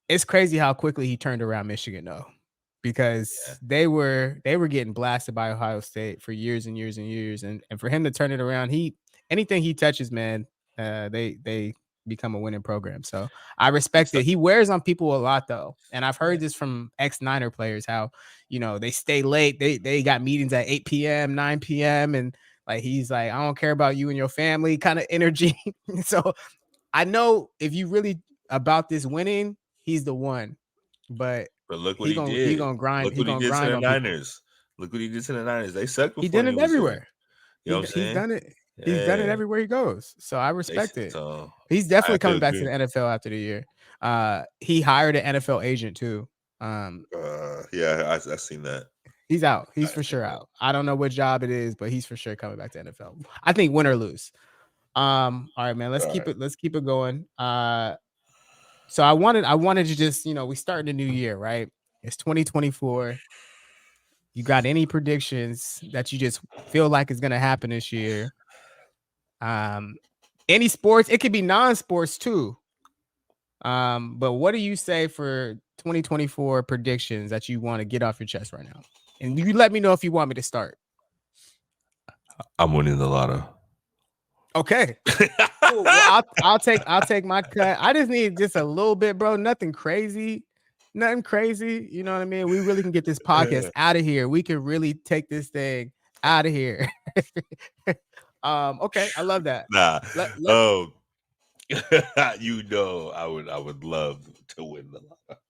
It's crazy how quickly he turned around Michigan though, because they were getting blasted by Ohio State for years and years and years, and for him to turn it around, anything he touches, man, they become a winning program. So I respect it. He wears on people a lot though, and I've heard this from ex-Niner players how they stay late. They got meetings at 8 p.m., 9 p.m. and like he's like, I don't care about you and your family kind of energy. So I know if you really about this winning, he's the one. But look what he he did. gonna grind. Look He what he gonna did to grind the on people. Niners. Look what he did to the Niners. They sucked He before did he it was there. everywhere. You know what I'm He's saying? done it. He's done it Yeah. everywhere he goes. So I respect it. So He's I definitely have to coming back to agree. the NFL after the year. He hired an NFL agent too. Yeah, I seen that. He's out. He's I for seen sure that. out. I don't know what job it is, but he's for sure coming back to NFL. I think win or lose. All right, man. Let's keep it going. So I wanted to just, we start the new year, right? It's 2024. You got any predictions that you just feel like is gonna happen this year? Any sports, it could be non-sports too. But what do you say for 2024 predictions that you want to get off your chest right now? And you let me know if you want me to start. I'm winning the lotto. Okay. Cool. Well, I'll take my cut. I just need just a little bit, bro. Nothing crazy. Nothing crazy. You know what I mean? We really can get this podcast out of here. We can really take this thing out of here. Okay. I love that. Nah. Let, I would love to win the lotto.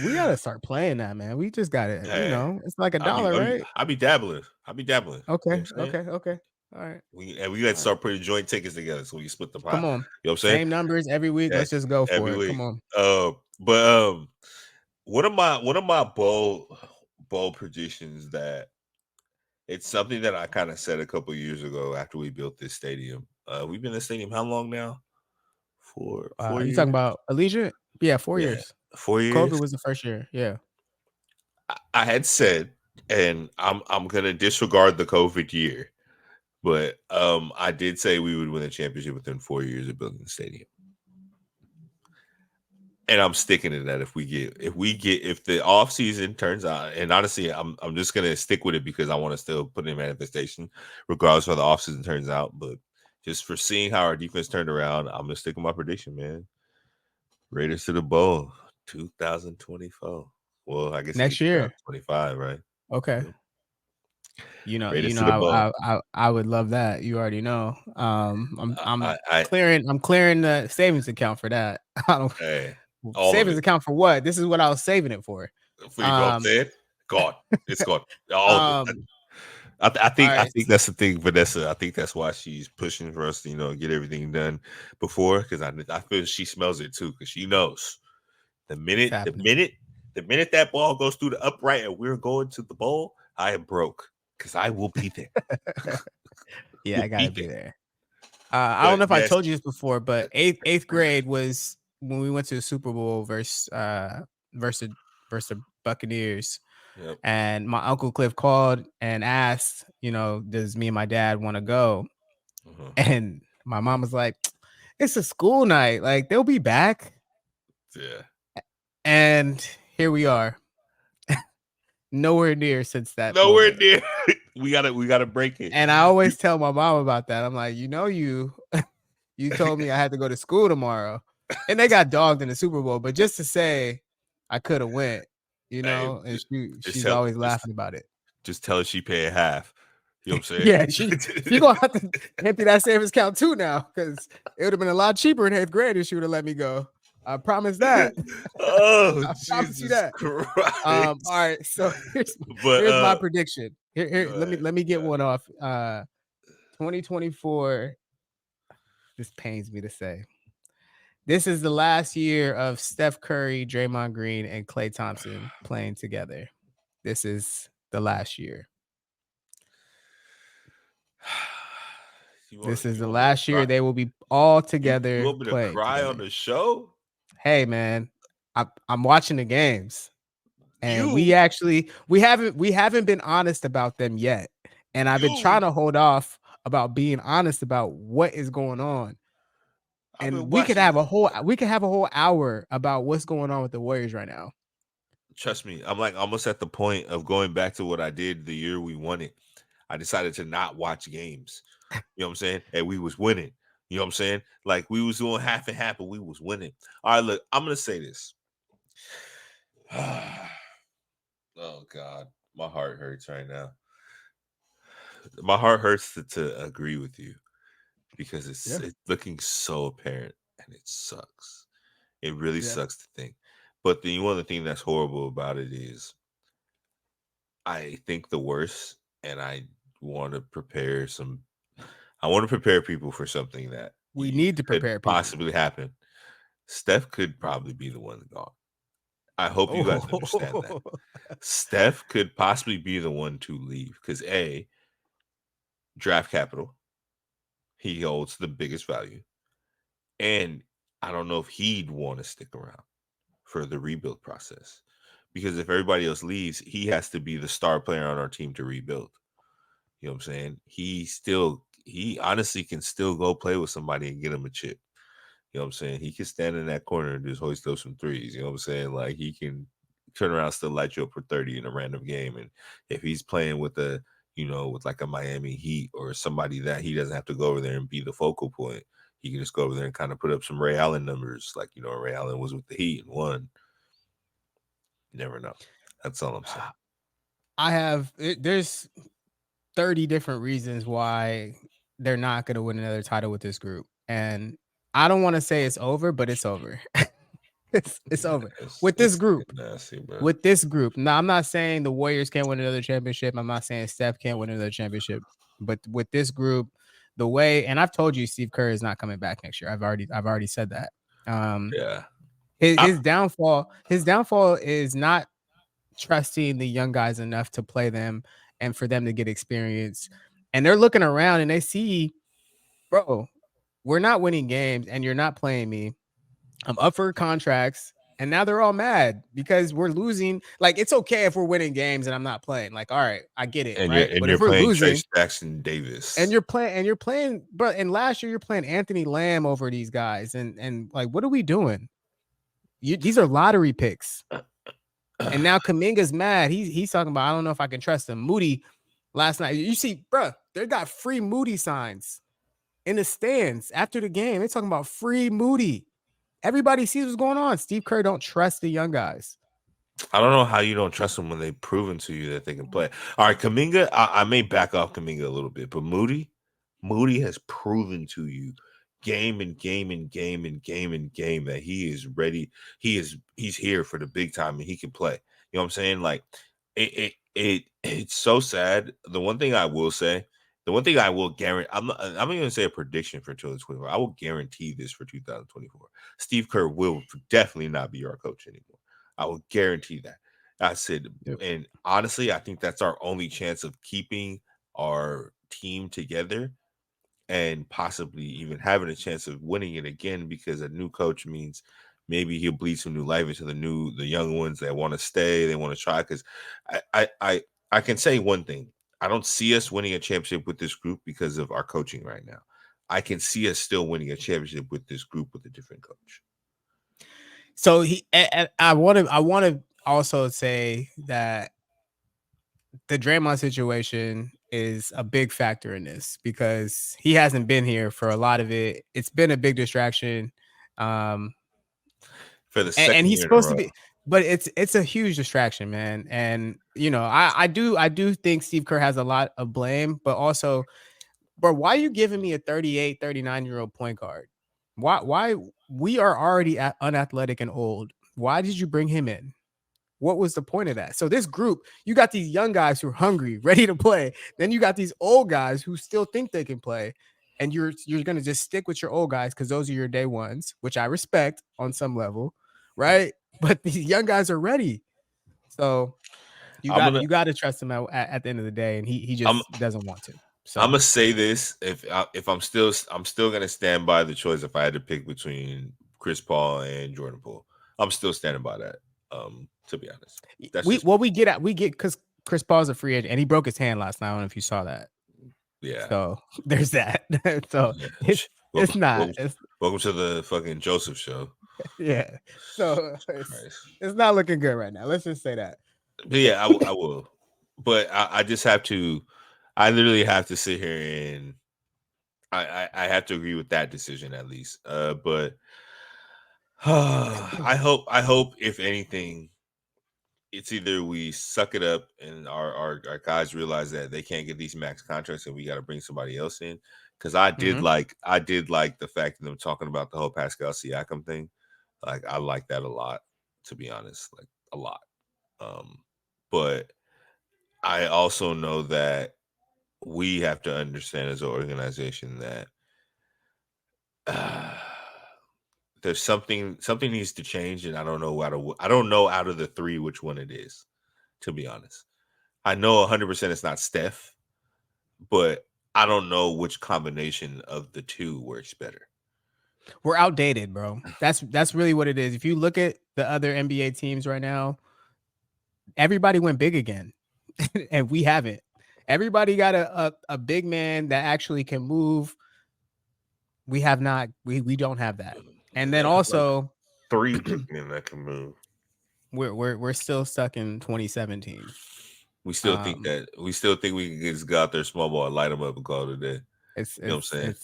we gotta start playing that, man. We just gotta, Hey, it's like $1, right? I'll be dabbling. I'll be dabbling. You know Okay. what I'm saying? Okay. All right. We got to start putting joint tickets together so we can split the pot. Come on. You know what I'm saying? Same numbers every week. Yeah, Let's just go every for it. week. Come on. But one of my bold predictions that it's something that I kind of said a couple years ago after we built this stadium. We've been in the stadium how long now? For 4 You years? talking about Allegiant? Yeah, 4 Yeah, years. 4 years. COVID was the first year. Yeah. I had said, and I'm gonna disregard the COVID year, but I did say we would win a championship within 4 years of building the stadium. And I'm sticking to that if the off season turns out, and honestly, I'm just gonna stick with it because I want to still put in manifestation, regardless of how the off season turns out. But just for seeing how our defense turned around, I'm gonna stick with my prediction, man. Raiders to the bowl, 2024. Well, I guess it'd be Next year. 2025, right? Okay. Yep. You know, Raiders to the bowl. I would love that. You already know. I'm I clearing the savings account for that. I don't hey, all of savings it. account for what? This is what I was saving it for. For you know what I'm saying? God, it's gone. All of it. Um, I think all right. that's the thing, Vanessa. I think that's why she's pushing for us to get everything done before, because I feel she smells it too, because she knows the It's minute happening. that ball goes through the upright and we're going to the bowl, I am broke because I will be there. Yeah, We'll I gotta be there. I don't But know if I yes, told you this before, but eighth grade was when we went to the Super Bowl versus the Buccaneers. yep. And my Uncle Cliff called and asked, does me and my dad want to go? Mhm. And my mom was like, It's a school night. Like they'll be back. Yeah. And here we are. Nowhere near since that Nowhere moment. near. we gotta break it. And I always tell my mom about that. I'm like, you told me I had to go to school tomorrow. And they got dogged in the Super Bowl, but just to say I could have went, Hey, and just she's always laughing about it. Just tell her she paying half. You know what I'm saying? Yeah, she gonna have to empty that savings account too now, because it would have been a lot cheaper in 8th grade if she would have let me go. I promise that. Oh, I promise you Jesus that. Christ. All right, so But here's my prediction. Here, go let me get ahead. one off. 2024. This pains me to say. This is the last year of Steph Curry, Draymond Green, and Klay Thompson playing together. This is the last year. This is the want me to last year cry? they will be all You together want me to playing cry on together. the show? Hey man, I'm watching the games, and we You, haven't been honest about them yet. And I've been trying you. to hold off about being honest about what is going on. I've been And we could watching. have a whole hour about what's going on with the Warriors right now. Trust me, I'm like almost at the point of going back to what I did the year we won it. I decided to not watch games. You know what I'm saying? And we was winning. You know what I'm saying? Like we was doing half and half, but we was winning. All right, look, I'm gonna say this. Oh God, my heart hurts right now. My heart hurts to agree with you because Yeah. it's looking so apparent and it sucks. It really Yeah. sucks to think. But the one of the thing that's horrible about it is I think the worst, and want to prepare some. I want to prepare people for something that We need to could prepare people. possibly happen. Steph could probably be the one gone. I hope you guys understand that. Oh. Steph could possibly be the one to leave because A, draft capital, he holds the biggest value. And I don't know if he'd want to stick around for the rebuild process. Because if everybody else leaves, he has to be the star player on our team to rebuild. You know what I'm saying? He honestly can still go play with somebody and get him a chip. You know what I'm saying? He can stand in that corner and just hoist up some threes. You know what I'm saying? Like he can turn around, still light you up for 30 in a random game. And if he's playing with with like a Miami Heat or somebody that he doesn't have to go over there and be the focal point, he can just go over there and kind of put up some Ray Allen numbers. Like, Ray Allen was with the Heat and won. You never know. That's all I'm saying. There's 30 different reasons why they're not going to win another title with this group. And I don't want to say it's over, but it's over. It's over with this It's group. nasty, bro. With this group. Now, I'm not saying the Warriors can't win another championship. I'm not saying Steph can't win another championship. But with this group, the way, and I've told you Steve Kerr is not coming back next year. I've already said that. Yeah. His downfall is not trusting the young guys enough to play them and for them to get experience. And they're looking around and they see, bro, we're not winning games and you're not playing me. I'm up for contracts. And now they're all mad because we're losing. Like, it's okay if we're winning games and I'm not playing. Like, all right, I get it, And right? But you're if we're playing losing Trace Jackson Davis. and you're playing, but and last year you're playing Anthony Lamb over these guys. And like, what are we doing? These are lottery picks. And now Kuminga's mad. He's talking about, I don't know if I can trust him. Moody last night. You see, bro, they got free Moody signs in the stands after the game. They're talking about free Moody. Everybody sees what's going on. Steve Kerr don't trust the young guys. I don't know how you don't trust them when they've proven to you that they can play. All right, Kuminga, I may back off Kuminga a little bit, but Moody has proven to you game and game and game and game and game that he is ready. He's here for the big time and he can play. You know what I'm saying? Like it's so sad. The one thing I will say, the one thing I will guarantee, I'm not even gonna say a prediction for 2024. I will guarantee this for 2024. Steve Kerr will definitely not be our coach anymore. I will guarantee that. I said, Yep. and honestly, I think that's our only chance of keeping our team together and possibly even having a chance of winning it again, because a new coach means maybe he'll bleed some new life into the young ones that want to stay, they want to try. Because I can say one thing: I don't see us winning a championship with this group because of our coaching right now. I can see us still winning a championship with this group with a different coach. So I want to also say that the Draymond situation is a big factor in this because he hasn't been here for a lot of it. It's been a big distraction. Um, For the and second he's year in a supposed to row. be, but it's a huge distraction, man. And I do think Steve Kerr has a lot of blame, but also, bro, why are you giving me a 38, 39-year-old point guard? Why we are already unathletic and old? Why did you bring him in? What was the point of that? So this group, you got these young guys who are hungry, ready to play. Then you got these old guys who still think they can play. And you're going to just stick with your old guys because those are your day ones, which I respect on some level, right? But these young guys are ready. So you I'm got to trust him at the end of the day, and he just doesn't want to. So I'm gonna say this: if I'm still gonna stand by the choice. If I had to pick between Chris Paul and Jordan Poole, I'm still standing by that. To be honest, we get because Chris Paul's a free agent, and he broke his hand last night. I don't know if you saw that. Yeah. So there's that. So yeah. it's not. Welcome to the fucking Joseph show. Yeah. So it's not looking good right now. Let's just say that. But yeah, I will. But I just have to. I literally have to sit here and I have to agree with that decision at least. But I hope if anything, it's either we suck it up and our guys realize that they can't get these max contracts and we got to bring somebody else in. Because I did like the fact of them talking about the whole Pascal Siakam thing. Like I like that a lot, to be honest, like a lot. But I also know that we have to understand as an organization that there's something needs to change, and I don't know out of the three which one it is, to be honest. I know 100% it's not Steph, but I don't know which combination of the two works better. We're outdated, bro. That's really what it is. If you look at the other NBA teams right now, everybody went big again, and we haven't. Everybody got a big man that actually can move. We have not. We don't have that. And then also 3 big men that can move. We're still stuck in 2017. We still think we can just go out there, small ball, light them up, and call it a day. You know what I'm saying?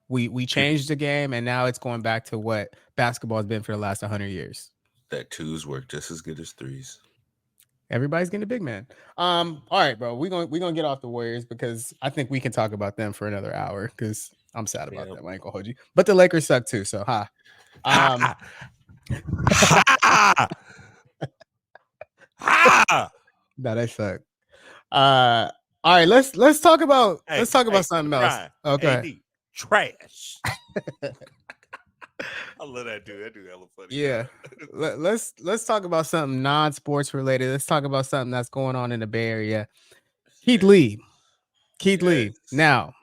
We changed the game, and now it's going back to what basketball has been for the last 100 years. That twos work just as good as threes. Everybody's getting a big man. All right, bro. We're gonna get off the Warriors because I think we can talk about them for another hour because I'm sad about them. I ain't gonna hold you. But the Lakers suck too, so ha. No, they suck. All right, let's talk about something else. Okay. Trash. I love that dude. That dude hella funny. Yeah. Let's talk about something non-sports related. Let's talk about something that's going on in the Bay Area. Keith Lee. Now,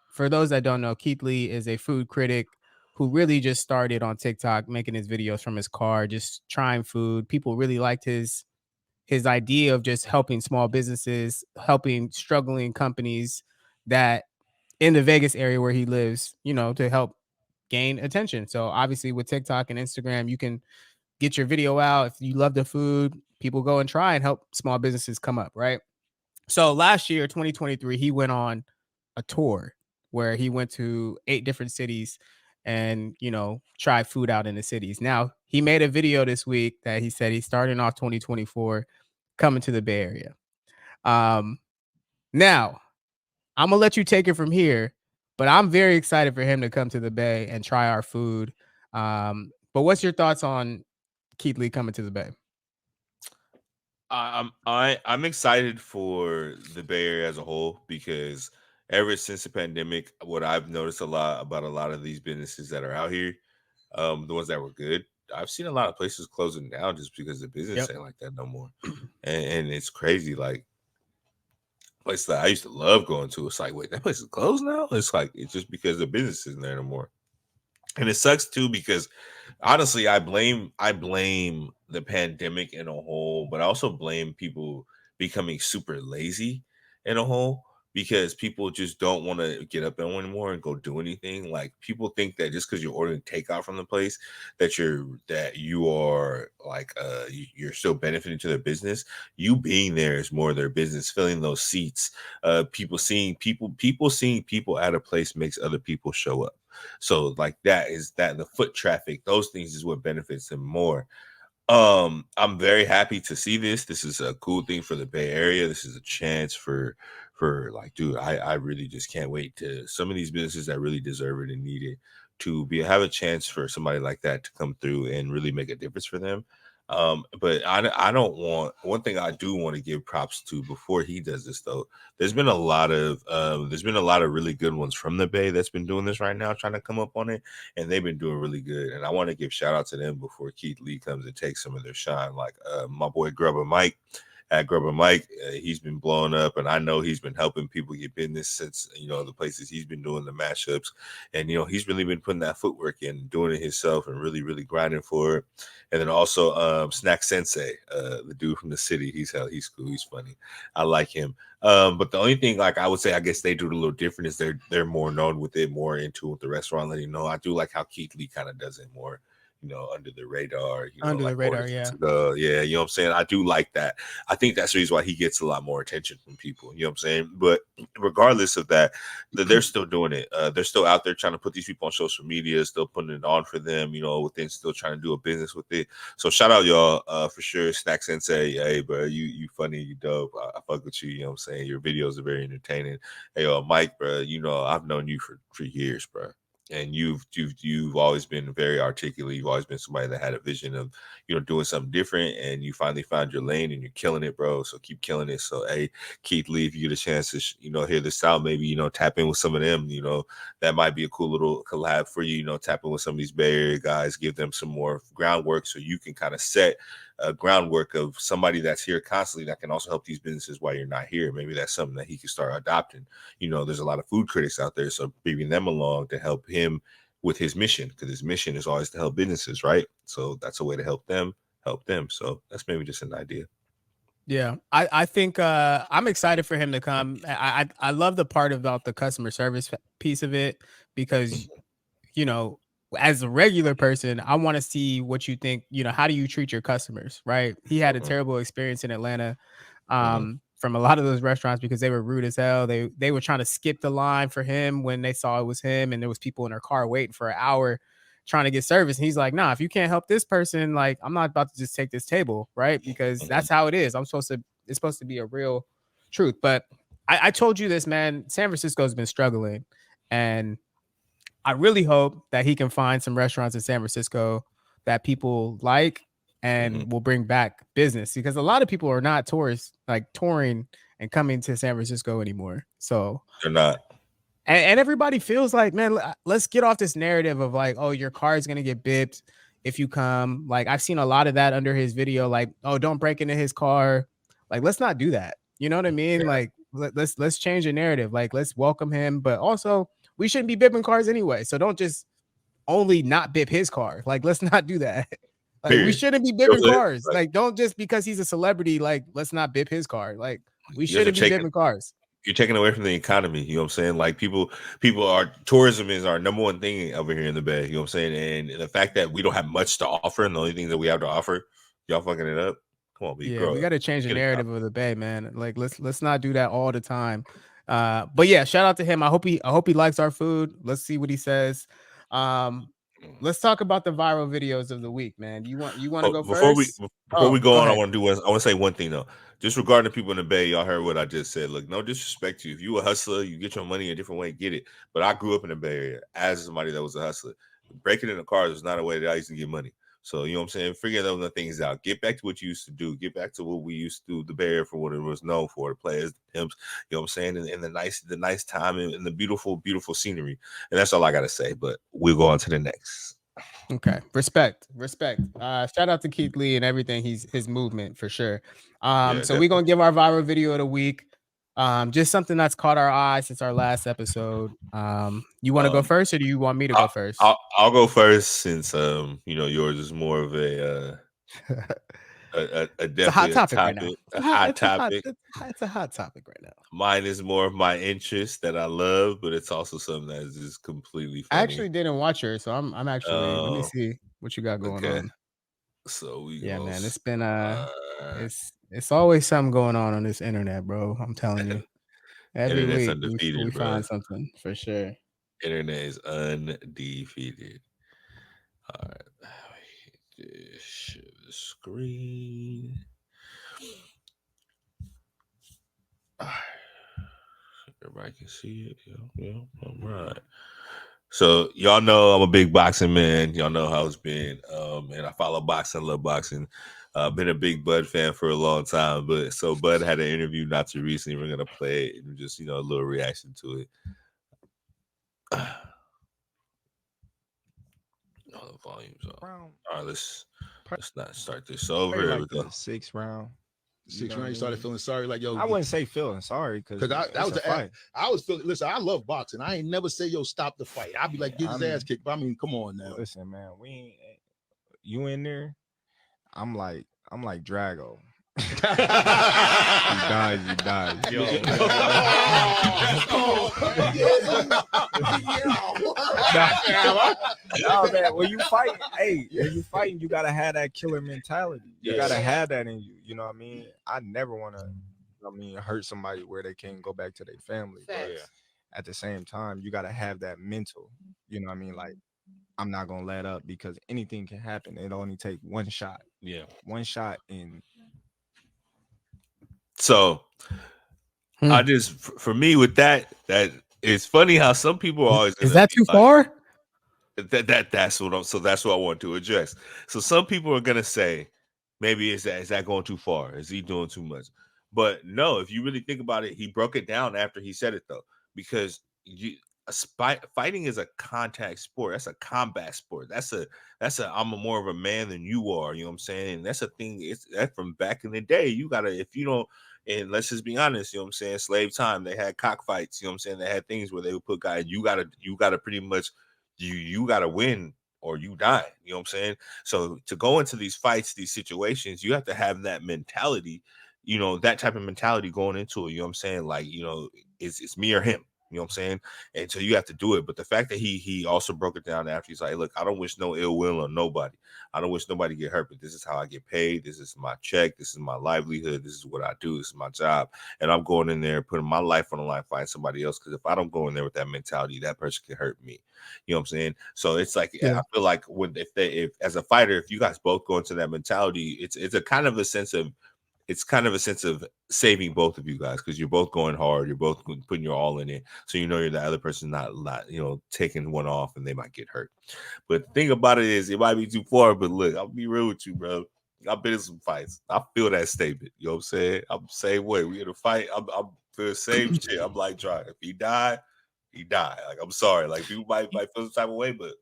for those that don't know, Keith Lee is a food critic who really just started on TikTok making his videos from his car, just trying food. People really liked his idea of just helping small businesses, helping struggling companies that in the Vegas area where he lives, to help gain attention. So obviously with TikTok and Instagram, you can get your video out. If you love the food, people go and try and help small businesses come up, right? So last year, 2023, he went on a tour where he went to 8 different cities and, tried food out in the cities. Now, he made a video this week that he said he's starting off 2024 coming to the Bay Area. Now, I'm going to let you take it from here, but I'm very excited for him to come to the Bay and try our food. But what's your thoughts on Keith Lee coming to the Bay? I'm excited for the Bay Area as a whole because ever since the pandemic, what I've noticed a lot about a lot of these businesses that are out here, the ones that were good, I've seen a lot of places closing down just because the business ain't like that no more, and it's crazy. Like place that I used to love going to, it's like, wait, that place is closed now. It's like it's just because the business isn't there no more, and it sucks too because honestly, I blame the pandemic in a whole, but I also blame people becoming super lazy in a whole because people just don't want to get up anymore and go do anything. Like people think that just because you're ordering takeout from the place that you are like you're still benefiting to their business. You being there is more their business. Filling those seats, people seeing people at a place makes other people show up. So like that the foot traffic, those things is what benefits them more. I'm very happy to see this. This is a cool thing for the Bay Area. This is a chance for like, dude, I really just can't wait to some of these businesses that really deserve it and need it to be have a chance for somebody like that to come through and really make a difference for them. But I don't want one thing I do want to give props to before he does this though. There's been a lot of really good ones from the Bay that's been doing this right now, trying to come up on it, and they've been doing really good. And I want to give shout out to them before Keith Lee comes and takes some of their shine. Like my boy Grubber Mike. At Grubber Mike, he's been blowing up, and I know he's been helping people get business since the places he's been doing the mashups, and he's really been putting that footwork in, doing it himself, and really really grinding for it. And then also Snack Sensei, the dude from the city, he's cool, he's funny, I like him. But the only thing, like I would say, I guess they do it a little different is they're more known with it, more into with the restaurant, letting you know. I do like how Keith Lee kind of does it more, under the radar, Under the like radar, orders yeah. to go. Yeah, you know what I'm saying? I do like that. I think that's the reason why he gets a lot more attention from people. You know what I'm saying? But regardless of that, they're still doing it. They're still out there trying to put these people on social media, still putting it on for them, within still trying to do a business with it. So shout out y'all for sure. Snack Sensei, hey, bro, you funny, you dope. I fuck with you, you know what I'm saying? Your videos are very entertaining. Hey, Mike, bro, I've known you for years, bro. And you've always been very articulate. You've always been somebody that had a vision of doing something different, and you finally found your lane, and you're killing it, bro. So keep killing it. So hey, Keith Lee, if you get a chance to hear this out, maybe tap in with some of them. That might be a cool little collab for you. Tap in with some of these Bay Area guys, give them some more groundwork so you can kind of set a groundwork of somebody that's here constantly that can also help these businesses while you're not here. Maybe that's something that he can start adopting. There's a lot of food critics out there, so bringing them along to help him with his mission, because his mission is always to help businesses, right? So that's a way to help them. So that's maybe just an idea. Yeah, I think I'm excited for him to come. I love the part about the customer service piece of it, because you know, as a regular person, I want to see what you think. How do you treat your customers, right? He had a Mhm, terrible experience in Atlanta, mhm, from a lot of those restaurants because they were rude as hell. They were trying to skip the line for him when they saw it was him, and there was people in their car waiting for an hour trying to get service. And he's like, nah, if you can't help this person, like I'm not about to just take this table, right? Because mhm. that's how it is. It's supposed to be a real truth. But I told you this, man. San Francisco's been struggling, and I really hope that he can find some restaurants in San Francisco that people like Mhm. and will bring back business, because a lot of people are not tourists, like touring and coming to San Francisco anymore. So, They're not. and everybody feels like, man, let's get off this narrative of like, oh, your car is going to get bipped if you come. Like, I've seen a lot of that under his video, like, oh, don't break into his car. Like, let's not do that. You know what I mean? Yeah, Like, let's change the narrative. Like, let's welcome him, but also we shouldn't be bipping cars anyway. So don't just only not bip his car. Like, let's not do that. Like, we period. shouldn't be You know bipping what I'm saying? cars. Like, Like, don't just because he's a celebrity, like, let's not bip his car. Like, we you guys are shouldn't be taking bipping cars. you're taking away from the economy. You know what I'm saying? Like people are tourism is our number one thing over here in the Bay. You know what I'm saying? And the fact that we don't have much to offer, and the only thing that we have to offer, y'all fucking it up. Come on, be Yeah, we grow got up. to change the Get a job. narrative of the Bay, man. Like, let's not do that all the time. But yeah, shout out to him. I hope he likes our food. Let's see what he says. Um, let's talk about the viral videos of the week, man. You want to Oh, go before we first? before we Oh, go go on, I ahead. want to I want to say one thing though. Just regarding the people in the Bay, y'all heard what I just said. Look, no disrespect to you. If you a hustler, you get your money a different way, get it. But I grew up in the Bay Area as somebody that was a hustler. Breaking into cars was not a way that I used to get money. So you know what I'm saying? Figure those things out. Get back to what you used to do. Get back to what we used to do. The Bay Area for what it was known for. The players, the pimps. You know what I'm saying? And the nice time and the beautiful scenery. And that's all I gotta say. But we'll go on to the next. Okay. Respect. Shout out to Keith Lee and everything his movement for sure. Yeah, So we're definitely. gonna give our viral video of the week. Just something that's caught our eye since our last episode. You want to go Um, first, or do you want me to I, go first? I'll go first since yours is more of a It's a hot definitely a topic right now. topic, a hot topic. It's a hot topic right now. Mine is more of my interest that I love, but it's also something that is just completely I funny. actually didn't watch her, so I'm actually let me see what you got going Okay. on. So we Yeah, go. man, it's been it's always something going on this internet, bro. I'm telling you. Every Internet's week undefeated, we bro. find something for sure. Internet is undefeated. All right. Share the screen. All right. Everybody can see it. Yeah. All right. So y'all know I'm a big boxing man. Y'all know how it's been. And I follow boxing, love boxing. Been a big Bud fan for a long time. But so Bud had an interview not too recently. We're gonna play it and just a little reaction to it. All the volumes off. All right, let's not start this over. There we go. 6th round. 6th round, you started feeling sorry, like yo. I wouldn't say feeling sorry because that was a fight. I was feeling. Listen, I love boxing. I ain't never say yo stop the fight. I'd be like get his ass kicked. But I mean, come on now. Listen, man, we ain't you in there. I'm like Drago. You dies. Yo. No, man. When you fighting, you gotta have that killer mentality. You gotta have that in you. You know what I mean? I never want to, hurt somebody where they can't go back to their family. But at the same time, you gotta have that mental. You know what I mean? Like, I'm not gonna let up because anything can happen. It only take one shot. Yeah, one shot in. So I just, for me with that it's funny how some people are always is that too far? That's what I want to address. So some people are gonna say, maybe is that going too far? Is he doing too much? But no, if you really think about it, he broke it down after he said it though, because fighting is a contact sport. That's a combat sport. That's a I'm more of a man than you are. You know what I'm saying? And that's a thing. It's that from back in the day. You gotta, if you don't. And let's just be honest, you know what I'm saying? Slave time, they had cockfights, you know what I'm saying? They had things where they would put guys, you gotta pretty much you gotta win or you die, you know what I'm saying? So to go into these fights, these situations, you have to have that mentality, that type of mentality going into it, you know what I'm saying? Like, it's me or him. You know what I'm saying? And so you have to do it. But the fact that he also broke it down after, he's like, look, I don't wish no ill will on nobody. I don't wish nobody get hurt, but this is how I get paid. This is my check. This is my livelihood. This is what I do. This is my job. And I'm going in there putting my life on the line, find somebody else. Because if I don't go in there with that mentality, that person can hurt me. You know what I'm saying? So it's like, I feel like if as a fighter, if you guys both go into that mentality, it's a kind of a sense of saving both of you guys, because you're both going hard, you're both putting your all in it, so you're the other person not taking one off and they might get hurt. But the thing about it is, it might be too far, but look, I'll be real with you, bro. I've been in some fights. I feel that statement. You know what I'm saying? I'm the same way. We in a fight. I'm feel the same shit. I'm like, try. If he died, he died. Like, I'm sorry. Like, people might feel the type of way, but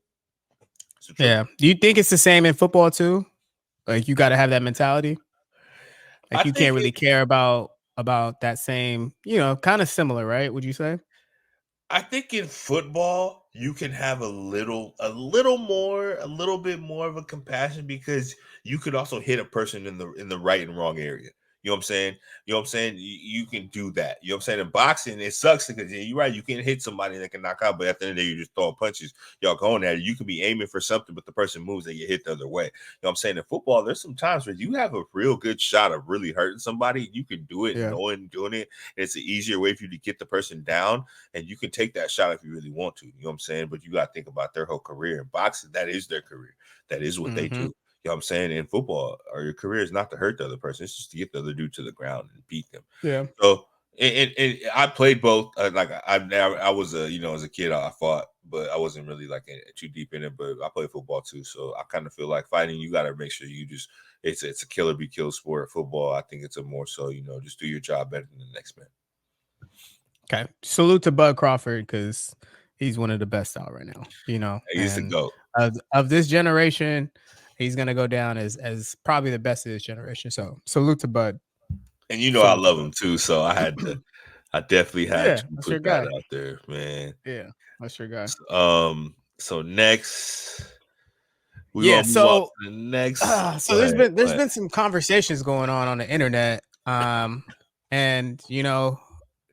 yeah. Do you think it's the same in football too? Like, you got to have that mentality. Like, you can't really care about that same, kind of similar, right? Would you say? I think in football you can have a little bit more of a compassion, because you could also hit a person in the right and wrong area. You know what I'm saying? You know what I'm saying? You can do that. You know what I'm saying? In boxing, it sucks because you're right. You can hit somebody that can knock out, but at the end of the day, you're just throwing punches. Y'all going at it. You can be aiming for something, but the person moves and you hit the other way. You know what I'm saying? In football, there's some times where you have a real good shot of really hurting somebody. You can do it, knowing doing it. It's an easier way for you to get the person down, and you can take that shot if you really want to. You know what I'm saying? But you got to think about their whole career. In boxing, that is their career. That is what they do. You know what I'm saying? In football, or your career is not to hurt the other person. It's just to get the other dude to the ground and beat them. Yeah. So, and I played both. I was as a kid, I fought, but I wasn't really too deep in it. But I played football too. So I kind of feel like fighting, you got to make sure you just, it's a kill or be killed sport. Football, I think it's a more so, just do your job better than the next man. Okay. Salute to Bud Crawford, because he's one of the best out right now. He's the GOAT. Of this generation, he's gonna go down as probably the best of this generation. So salute to Bud. And I love him too, so I definitely had to put that out there, man. Yeah, that's your guy. So next, We're gonna move on to the next. So there's been some conversations going on the internet. And you know,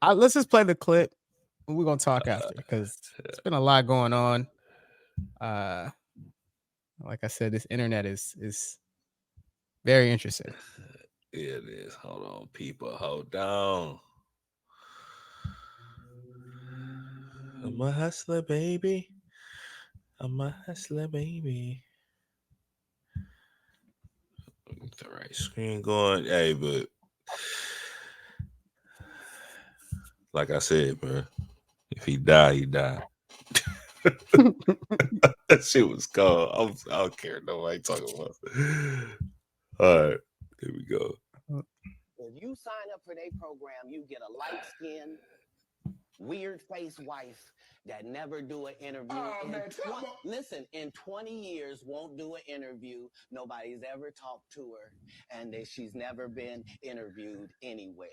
let's just play the clip. We're gonna talk after because it's been a lot going on. Like I said, this internet is very interesting. It is. Hold on, people. Hold on. I'm a hustler, baby. I'm a hustler, baby. Get the right screen going. Hey, but like I said, bro, if he die, he die. That shit was cold. I don't care. Nobody talking about. All right, here we go. If you sign up for their program, you get a light-skinned, weird-faced wife that never do an interview. Listen, in 20 years, won't do an interview. Nobody's ever talked to her, and she's never been interviewed anywhere.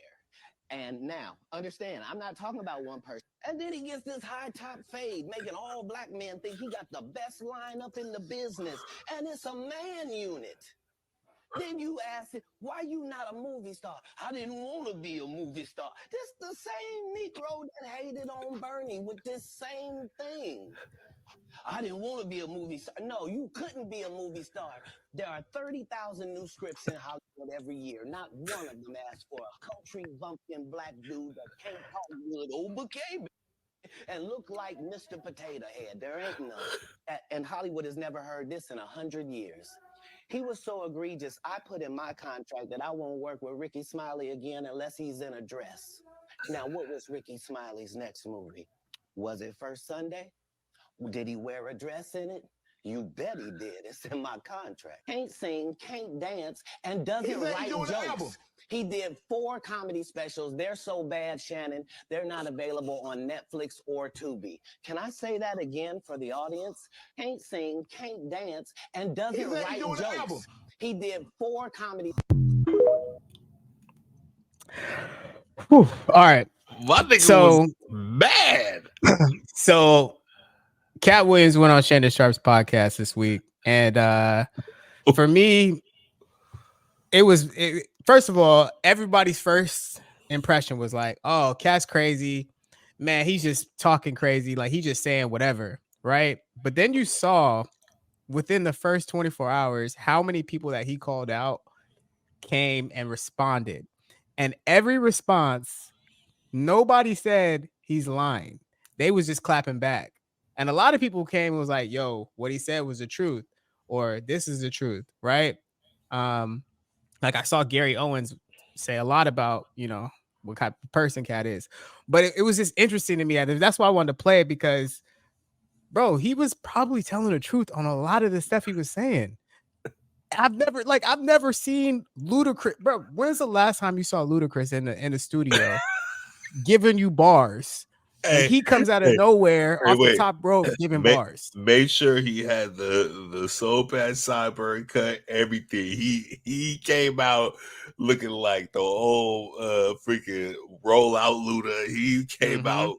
And now, understand, I'm not talking about one person. And then he gets this high-top fade, making all black men think he got the best lineup in the business, and it's a man unit. Then you ask him, why you not a movie star? I didn't want to be a movie star. This the same Negro that hated on Bernie with this same thing. I didn't want to be a movie star. No, you couldn't be a movie star. There are 30,000 new scripts in Hollywood every year. Not one of them asks for a country bumpkin black dude that can't talk good old bouquet and look like Mr. Potato Head. There ain't none. And Hollywood has never heard this in 100 years. He was so egregious, I put in my contract that I won't work with Ricky Smiley again unless he's in a dress. Now, what was Ricky Smiley's next movie? Was it First Sunday? Did he wear a dress in it? You bet he did. It's in my contract. Can't sing, can't dance, and doesn't write jokes. He did 4 comedy specials. They're so bad, Shannon, they're not available on Netflix or Tubi. Can I say that again for the audience? Can't sing, can't dance, and doesn't write jokes. He did 4 comedy. Whew. All right. My nigga was mad. So Cat Williams went on Shannon Sharp's podcast this week. And for me, first of all, everybody's first impression was like, oh, Cat's crazy. Man, he's just talking crazy. Like, he's just saying whatever, right? But then you saw within the first 24 hours how many people that he called out came and responded. And every response, nobody said he's lying. They was just clapping back. And a lot of people came and was like, yo, what he said was the truth, or this is the truth, right? Like I saw Gary Owens say a lot about, you know, what kind of person Cat is. But it was just interesting to me. That's why I wanted to play it, because, bro, he was probably telling the truth on a lot of the stuff he was saying. I've never seen Ludacris. Bro, when's the last time you saw Ludacris in the studio giving you bars? Hey, he comes out of nowhere off the top rope giving bars. Made sure he had the soul patch sideburn cut, everything. He came out looking like the old freaking rollout Luda. He came out.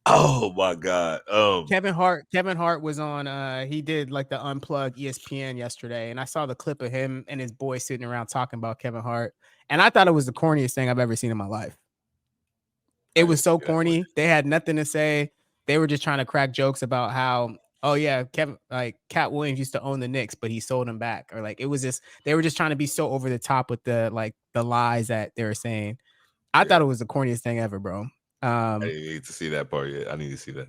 Oh my God. Kevin Hart was on he did like the Unplugged ESPN yesterday, and I saw the clip of him and his boy sitting around talking about Kevin Hart, and I thought it was the corniest thing I've ever seen in my life. It was so corny. They had nothing to say. They were just trying to crack jokes about how, oh yeah, Cat Williams used to own the Knicks, but he sold him back. Or like, it was just, they were just trying to be so over the top with the lies that they were saying. I thought it was the corniest thing ever, bro. I need to see that part yet. I need to see that.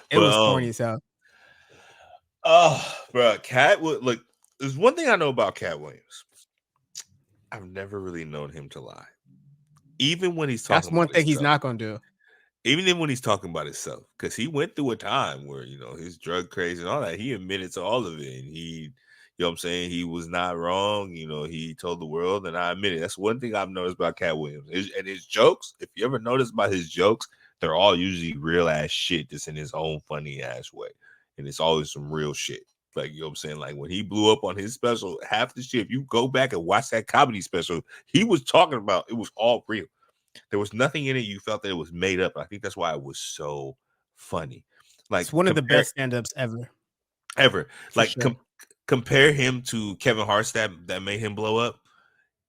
It was corny as hell. Oh, bro, look, there's one thing I know about Cat Williams. I've never really known him to lie. Even when he's talking, that's one thing he's not gonna do. Even when he's talking about himself, because he went through a time where, you know, his drug crazy and all that. He admitted to all of it, and he, you know what I'm saying, he was not wrong. You know, he told the world, and I admit it. That's one thing I've noticed about Cat Williams. And his jokes, if you ever notice about his jokes, they're all usually real ass shit, just in his own funny ass way, and it's always some real shit. Like, you know what I'm saying? Like, when he blew up on his special, half the shit, if you go back and watch that comedy special, he was talking about, it was all real. There was nothing in it you felt that it was made up. I think that's why it was so funny. Like, it's one of the best stand-ups ever. Like, sure. compare him to Kevin Hart that made him blow up.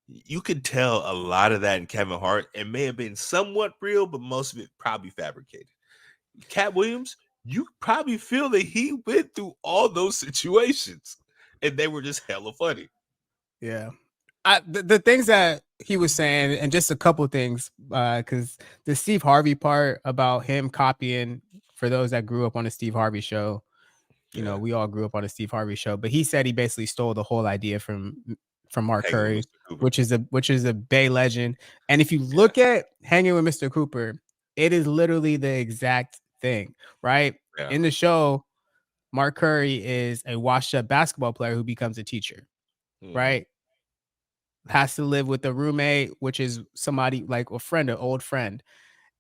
You could tell a lot of that in Kevin Hart. It may have been somewhat real, but most of it probably fabricated. Cat Williams, you probably feel that he went through all those situations and they were just hella funny. Yeah. The things that he was saying, and just a couple of things, because the Steve Harvey part about him copying, for those that grew up on the Steve Harvey show, you know, we all grew up on the Steve Harvey show, but he said he basically stole the whole idea from Mark Curry, which is a Bay legend. And if you look at Hanging with Mr. Cooper, it is literally the exact thing, right? Yeah. In the show, Mark Curry is a washed up basketball player who becomes a teacher, right? Has to live with a roommate, which is somebody like a friend, an old friend.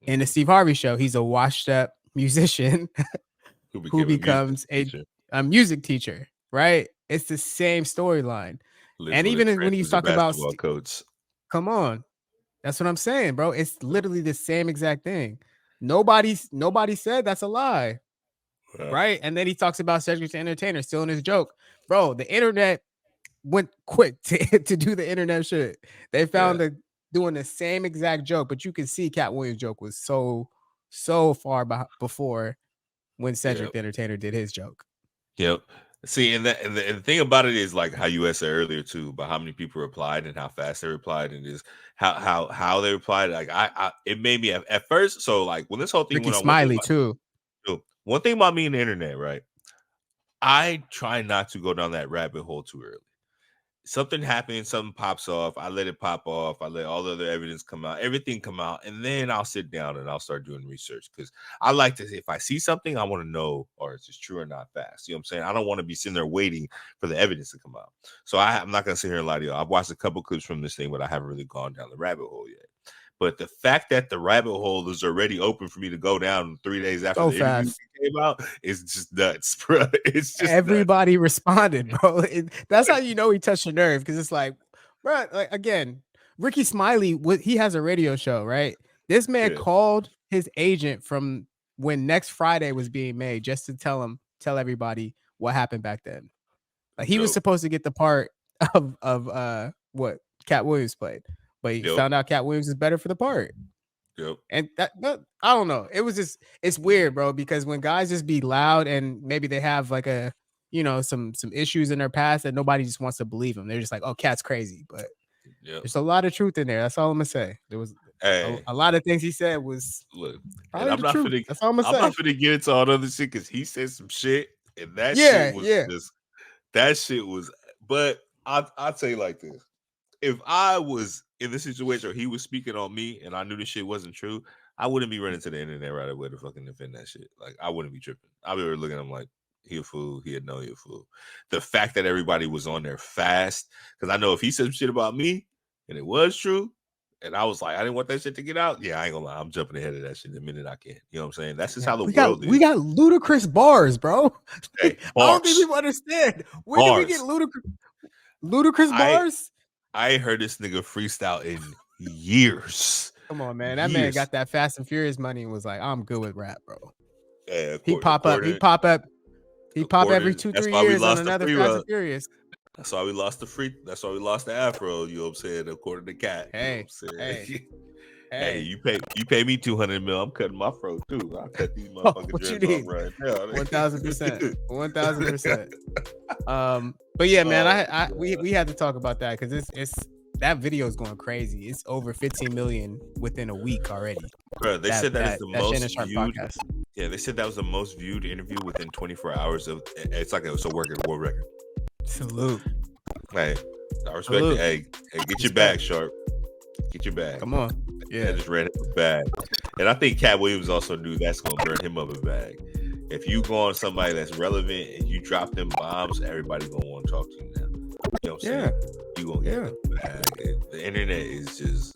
In the Steve Harvey show, he's a washed up musician who becomes a music teacher, right? It's the same storyline. And even when he's talking about coach, come on, that's what I'm saying, bro. It's literally the same exact thing. Nobody said that's a lie, right? And then he talks about Cedric the Entertainer stealing his joke, bro. The internet went quick to do the internet shit. They found doing the same exact joke, but you can see Cat Williams' joke was so far before when Cedric the Entertainer did his joke. Yep. See, and the thing about it is like how you said earlier too, about how many people replied and how fast they replied, and just how they replied. Like it made me at first. So like when this whole thing Ricky went on, Smiley too. One thing about me and the internet, right? I try not to go down that rabbit hole too early. Something happens, something pops off. I let it pop off. I let all the other evidence come out, everything come out, and then I'll sit down and I'll start doing research, because I like to, if I see something, I want to know, or is this true or not fast. You know what I'm saying? I don't want to be sitting there waiting for the evidence to come out. So I'm not going to sit here and lie to you. I've watched a couple clips from this thing, but I haven't really gone down the rabbit hole yet. But the fact that the rabbit hole is already open for me to go down 3 days after the interview came out is just nuts, bro. It's just everybody responded, bro. That's how you know he touched a nerve, because it's like, bro, like again, Ricky Smiley, he has a radio show, right? This man called his agent from when Next Friday was being made just to tell everybody what happened back then. Like he was supposed to get the part of what Cat Williams played. But he found out Cat Williams is better for the part. Yep. And that I don't know. It was just, it's weird, bro, because when guys just be loud and maybe they have like a, you know, some issues in their past that nobody just wants to believe them. They're just like, oh, Cat's crazy. But there's a lot of truth in there. That's all I'm gonna say. There was a lot of things he said was and I'm not gonna get into all the other shit, because he said some shit and that shit was just, that shit was, but I'll tell you like this. If I was in this situation where he was speaking on me and I knew this shit wasn't true, I wouldn't be running to the internet right away to fucking defend that shit. Like, I wouldn't be tripping. I'd be looking at him like, he a fool. He a fool. The fact that everybody was on there fast, because I know if he said some shit about me and it was true, and I was like, I didn't want that shit to get out, I ain't gonna lie, I'm jumping ahead of that shit the minute I can. You know what I'm saying? That's just how the world is. We got ludicrous bars, bro. Hey, I don't think people understand. Where did we get ludicrous bars? I ain't heard this nigga freestyle in years. Come on, man. That man got that Fast and Furious money and was like, I'm good with rap, bro. Yeah, he pop up every 2-3 years on another Fast and Furious. That's why we lost the Afro, you know what I'm saying, according to Cat. Hey, you know what I'm saying? Hey, you pay me $200 million, I'm cutting my fro too. I'll cut these motherfuckers off right now. 1000%. But yeah, man, we had to talk about that, because it's that video is going crazy. It's over 15 million within a week already. Bro, they said that is the most viewed. Yeah, they said that was the most viewed interview within 24 hours of. It's like it's a world record. Salute. Hey, I respect it. Hey, get your bag, Sharp. Get your bag. Come on. Yeah, just ran him a bag. And I think Cat Williams also knew that's going to burn him up a bag. If you go on somebody that's relevant and you drop them bombs, everybody going to want to talk to you now. You know what I'm saying? You going to get a bag. The internet is just...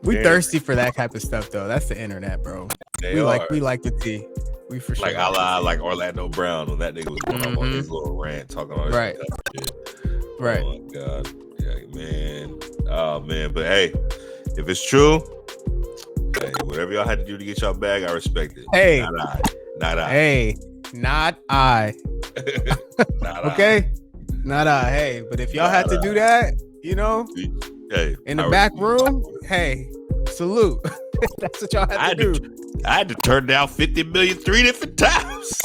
we thirsty for that type of stuff, though. That's the internet, bro. We like the tea. We for sure. Like like Orlando Brown when that nigga was going up on his little rant talking all this shit. Right. Oh, my God. Yeah, man. Oh, man. But, hey, if it's true, hey, whatever y'all had to do to get y'all bag, I respect it. Hey. Not I. Hey, not I. Okay, hey, but if y'all had to do that, you know, hey, in the back room, hey, salute. That's what y'all had to do. I had to turn down 50 million 3 different times.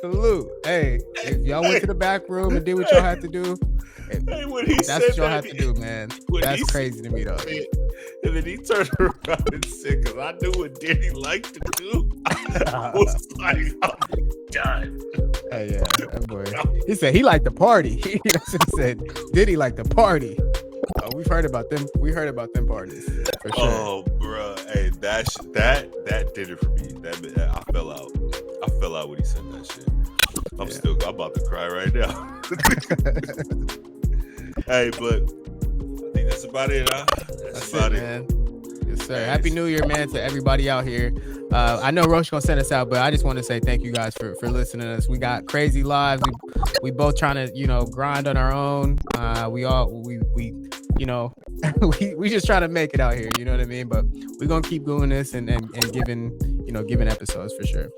Salute. Hey, if y'all went to the back room and did what y'all had to do, hey, when he that's what y'all had to do, man. That's crazy to me, though. And then he turned around and said, because I knew what Diddy liked to do. I was like, I'm done. Hey, yeah, that boy. He said he liked the party. That's what he said. Diddy liked the party. We've heard about them. We heard about them parties for sure. Oh, bro. Hey, that did it for me. I fell out. I fell out when he said that shit. I'm about to cry right now. Hey, but I think that's about it, huh? That's about it, man. Yes, sir. Happy New Year, man, to everybody out here. I know Rosh gonna send us out, but I just want to say thank you guys for listening to us. We got crazy lives. We both trying to, grind on our own. We you know, we just try to make it out here. You know what I mean? But we're gonna keep doing this and giving episodes for sure.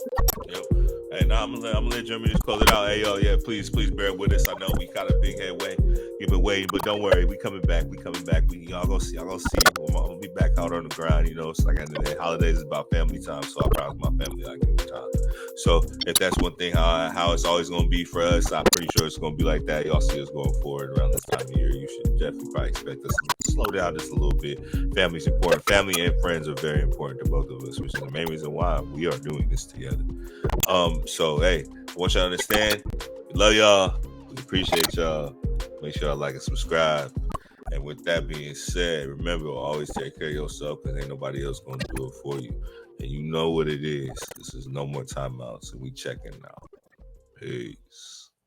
Yep. Hey, now I'm gonna let Jeremy just close it out. Hey, yo, yeah, please bear with us. I know we got a big headway. You've been waiting, but don't worry, we coming back. Y'all gonna see. I'm gonna be back out on the grind. It's like the holidays is about family time, so I promise my family I give them time. So if that's one thing, how it's always gonna be for us, I'm pretty sure it's gonna be like that. Y'all see us going forward around this time of year. You should definitely probably expect us to slow down just a little bit. Family's important. Family and friends are very important to both of us, which is the main reason why we are doing this together. So hey, I want y'all to understand. We love y'all. We appreciate y'all. Make sure y'all like and subscribe. And with that being said, remember, always take care of yourself because ain't nobody else gonna do it for you. And you know what it is. This is No More Timeouts, and we checking out. Peace.